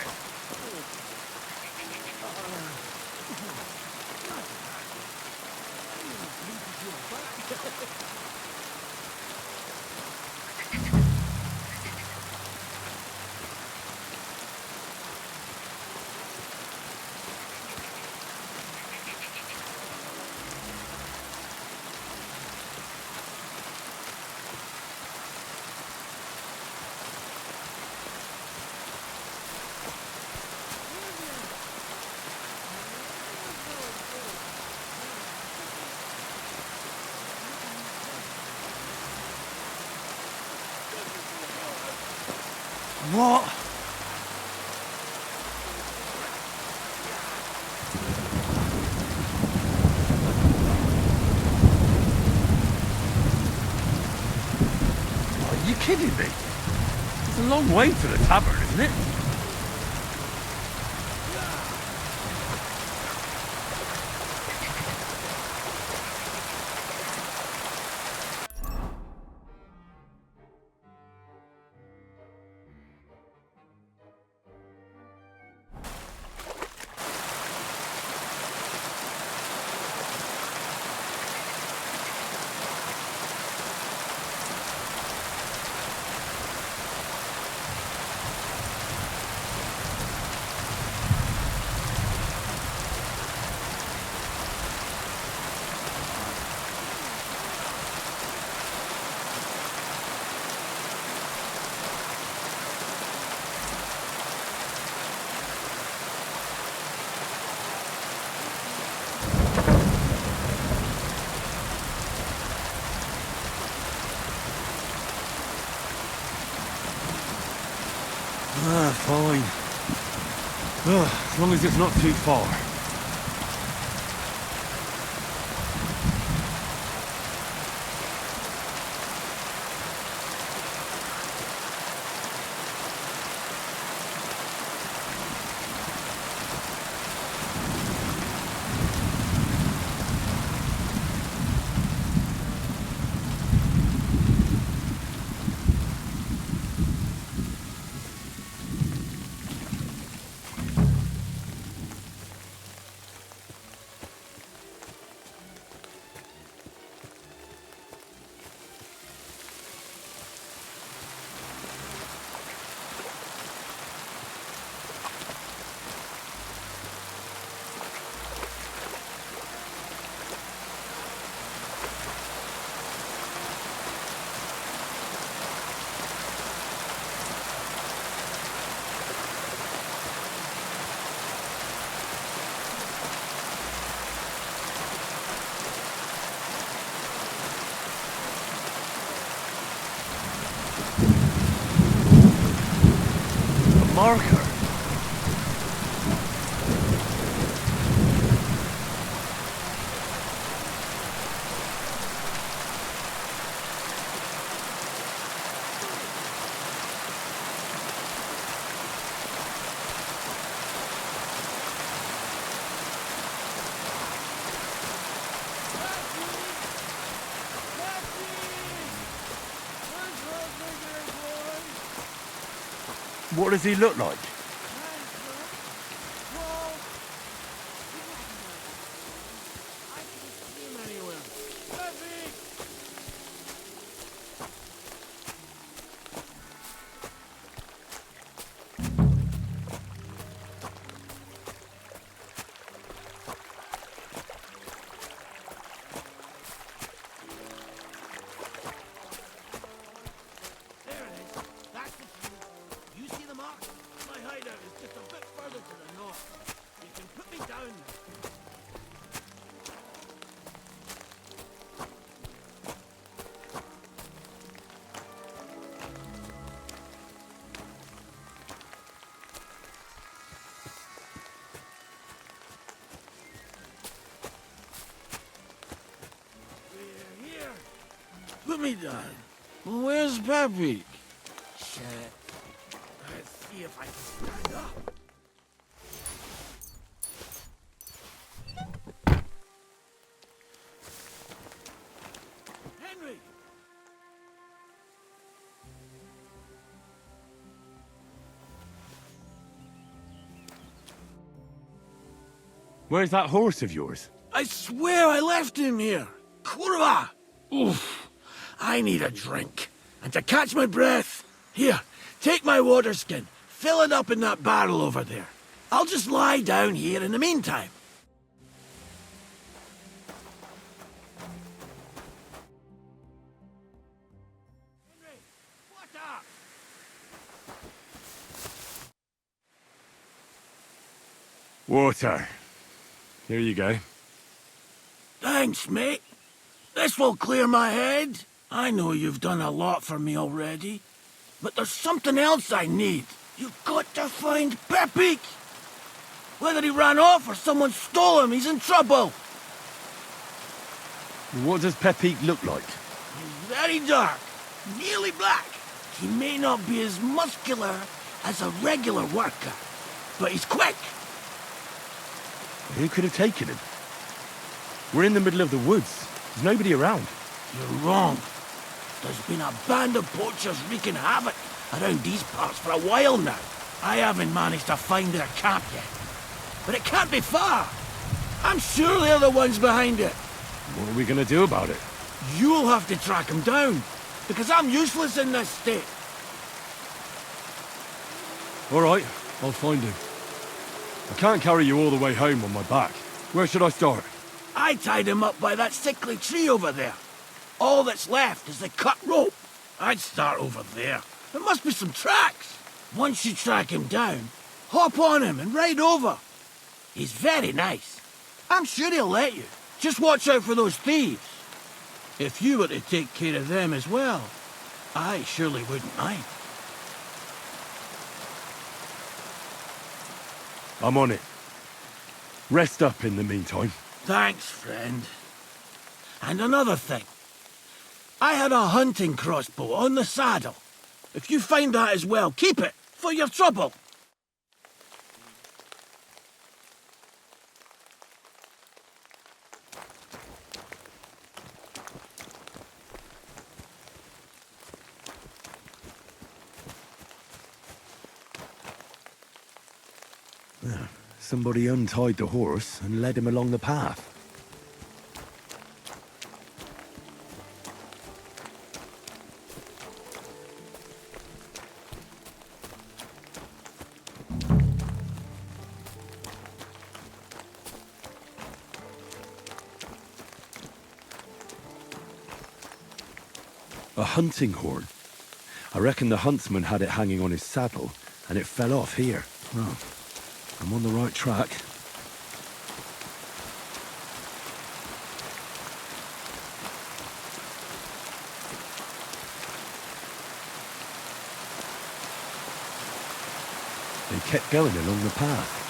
What? kidding me? It's a long way to the tavern, isn't it? Fine. As long as it's not too far. Marker. What does he look like? Put me down. Well, where's Peppy? Shit. Let's see if I can stand up. Henry! Where's that horse of yours? I swear I left him here. Kurwa! Oof. I need a drink. And to catch my breath, here, take my water skin. Fill it up in that barrel over there. I'll just lie down here in the meantime. Henry, what up? Water. Here you go. Thanks, mate. This will clear my head. I know you've done a lot for me already, but there's something else I need. You've got to find Peppy. Whether he ran off or someone stole him, he's in trouble. What does Pepique look like? He's very dark, nearly black. He may not be as muscular as a regular worker, but he's quick. Who could have taken him? We're in the middle of the woods. There's nobody around. You're wrong. There's been a band of poachers wreaking havoc around these parts for a while now. I haven't managed to find their camp yet. But it can't be far. I'm sure they're the ones behind it. What are we gonna do about it? You'll have to track them down, because I'm useless in this state. All right, I'll find him. I can't carry you all the way home on my back. Where should I start? I tied him up by that sickly tree over there. All that's left is the cut rope. I'd start over there. There must be some tracks. Once you track him down, hop on him and ride over. He's very nice. I'm sure he'll let you. Just watch out for those thieves. If you were to take care of them as well, I surely wouldn't mind. I'm on it. Rest up in the meantime. Thanks, friend. And another thing. I had a hunting crossbow on the saddle. If you find that as well, keep it, for your trouble. Somebody untied the horse and led him along the path. A hunting horn. I reckon the huntsman had it hanging on his saddle, and it fell off here. Oh, I'm on the right track. They kept going along the path.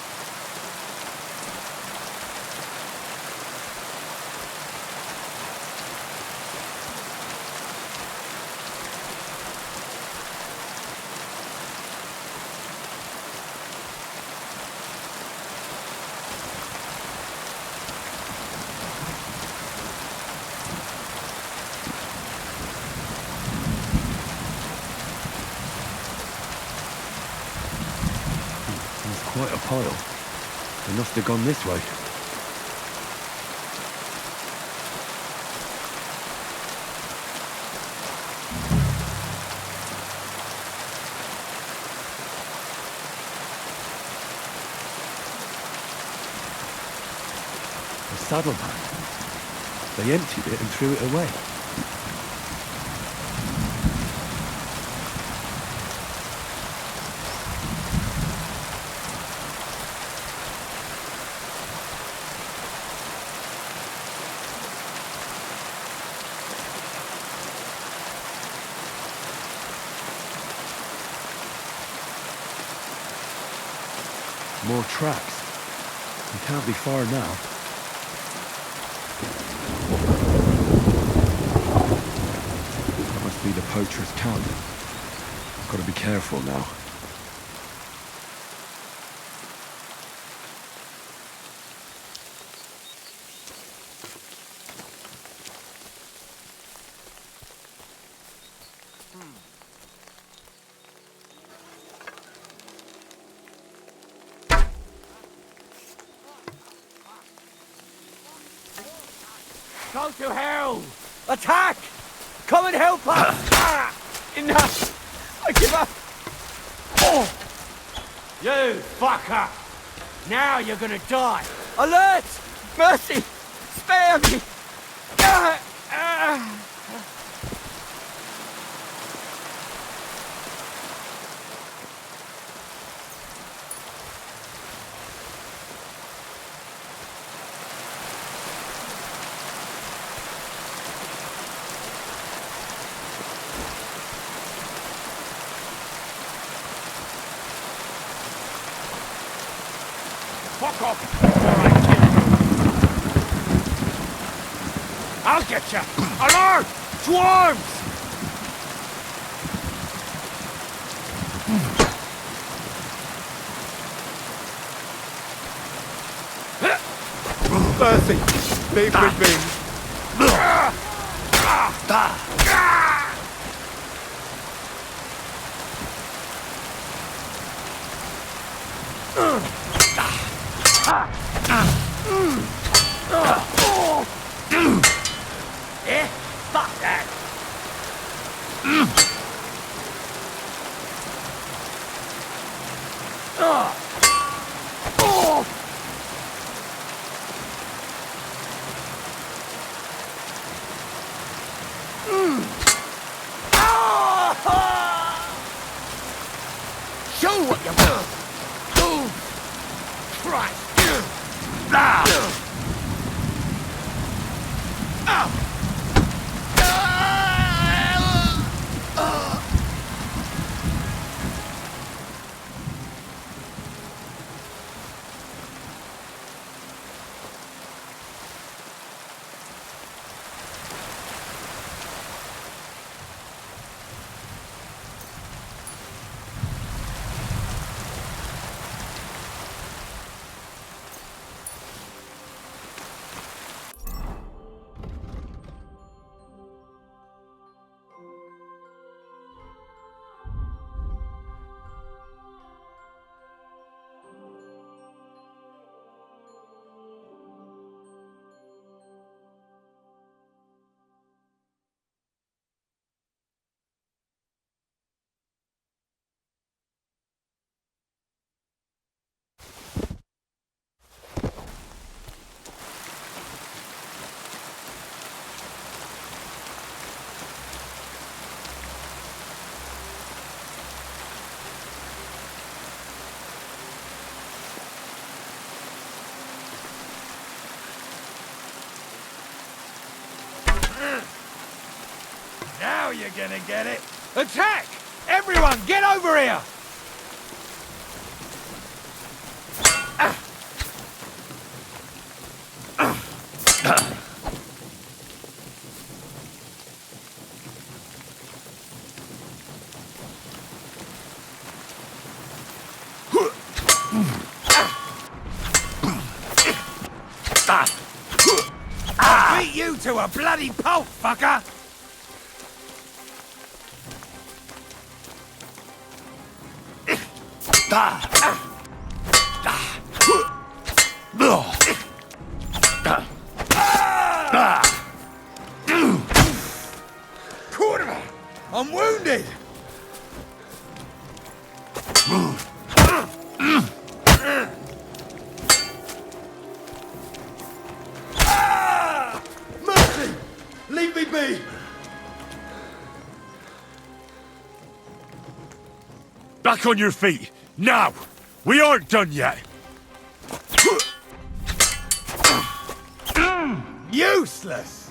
Quite a pile. They must have gone this way. A saddlebag. They emptied it and threw it away. More tracks. We can't be far now. That must be the poacher's camp. Gotta be careful now. Go to hell! Attack! Come and help us! Enough! I give up! Oh! You fucker! Now you're gonna die! Alert! Mercy! Spare me! Fuck off before I kill you! I'll get you! Alert! Swarms! Mercy, leave with me. Eh? Fuck that. Show what you're worth. Oh, Christ. Now you're gonna get it. Attack! Everyone, get over here! I'll beat you to a bloody pulp, fucker! Quarterback! I'm wounded! Mercy! Leave me be! Back on your feet, now! We aren't done yet! Useless!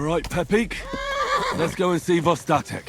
right, Pepik. Let's go and see Vostatek.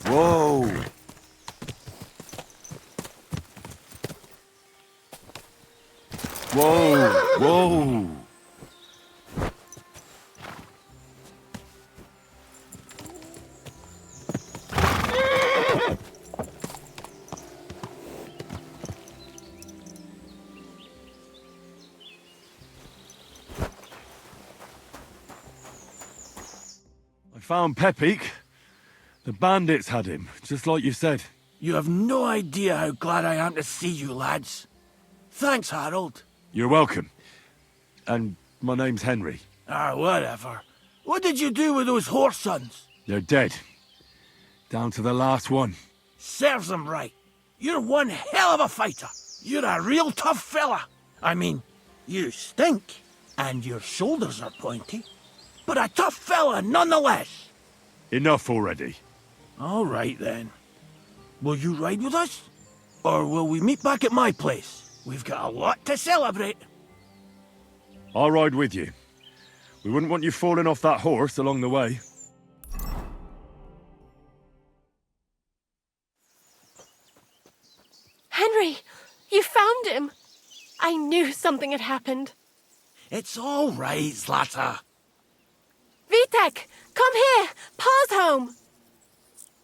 Whoa! Whoa! Whoa! I found Pepik. The bandits had him, just like you said. You have no idea how glad I am to see you, lads. Thanks, Harold. You're welcome. And my name's Henry. Whatever. What did you do with those horse sons? They're dead. Down to the last one. Serves them right. You're one hell of a fighter. You're a real tough fella. I mean, you stink, and your shoulders are pointy. But a tough fella nonetheless. Enough already. All right, then. Will you ride with us? Or will we meet back at my place? We've got a lot to celebrate. I'll ride with you. We wouldn't want you falling off that horse along the way. Henry, you found him. I knew something had happened. It's all right, Zlata. Vitek, come here. Pa's home.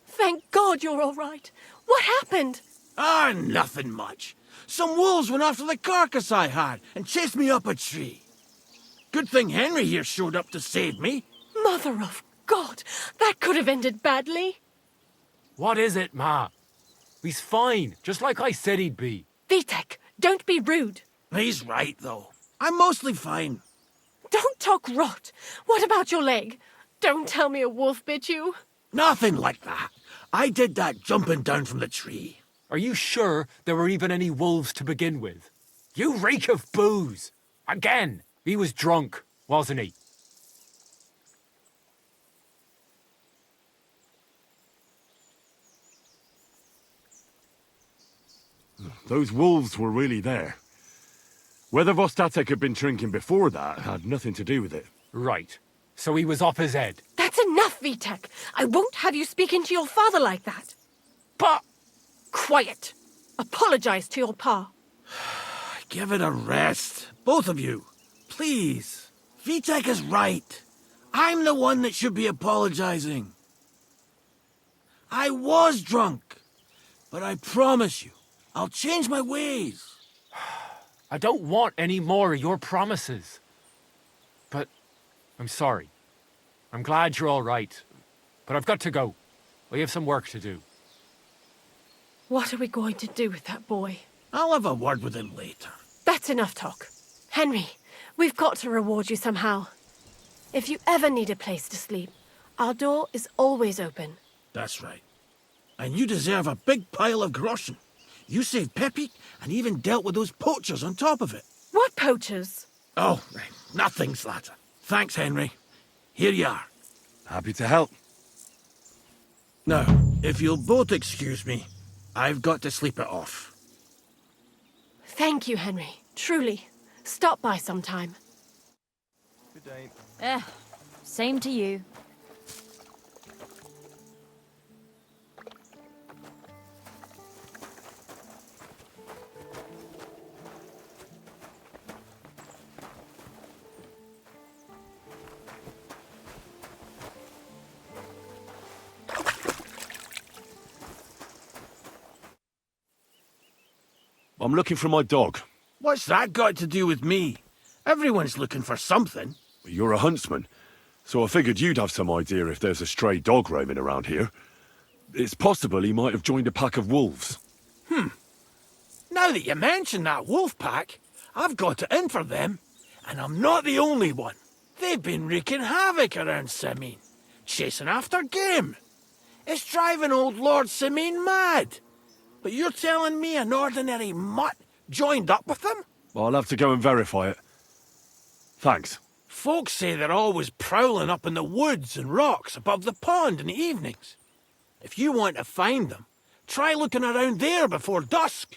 Thank God you're all right. What happened? Nothing much. Some wolves went after the carcass I had and chased me up a tree. Good thing Henry here showed up to save me. Mother of God, that could have ended badly. What is it, Ma? He's fine, just like I said he'd be. Vitek, don't be rude. He's right, though. I'm mostly fine. Don't talk rot. What about your leg? Don't tell me a wolf bit you. Nothing like that. I did that jumping down from the tree. Are you sure there were even any wolves to begin with? You reek of booze. Again, he was drunk, wasn't he? Those wolves were really there. Whether Vostatek had been drinking before that had nothing to do with it. Right. So he was off his head. That's enough, Vitek. I won't have you speaking to your father like that. Pa! Quiet. Apologize to your pa. Give it a rest. Both of you. Please. Vitek is right. I'm the one that should be apologizing. I was drunk. But I promise you, I'll change my ways. I don't want any more of your promises. But I'm sorry. I'm glad you're all right. But I've got to go. We have some work to do. What are we going to do with that boy? I'll have a word with him later. That's enough talk. Henry, we've got to reward you somehow. If you ever need a place to sleep, our door is always open. That's right. And you deserve a big pile of groschen. You saved Pepik and even dealt with those poachers on top of it. What poachers? Oh, nothing, Slatter. Thanks, Henry. Here you are. Happy to help. Now, if you'll both excuse me, I've got to sleep it off. Thank you, Henry. Truly. Stop by sometime. Good day. Same to you. I'm looking for my dog. What's that got to do with me? Everyone's looking for something. You're a huntsman, so I figured you'd have some idea if there's a stray dog roaming around here. It's possible he might have joined a pack of wolves. Now that you mention that wolf pack, I've got it in for them. And I'm not the only one. They've been wreaking havoc around Simene, chasing after game. It's driving old Lord Simene mad. But you're telling me an ordinary mutt joined up with them? Well, I'll have to go and verify it. Thanks. Folks say they're always prowling up in the woods and rocks above the pond in the evenings. If you want to find them, try looking around there before dusk.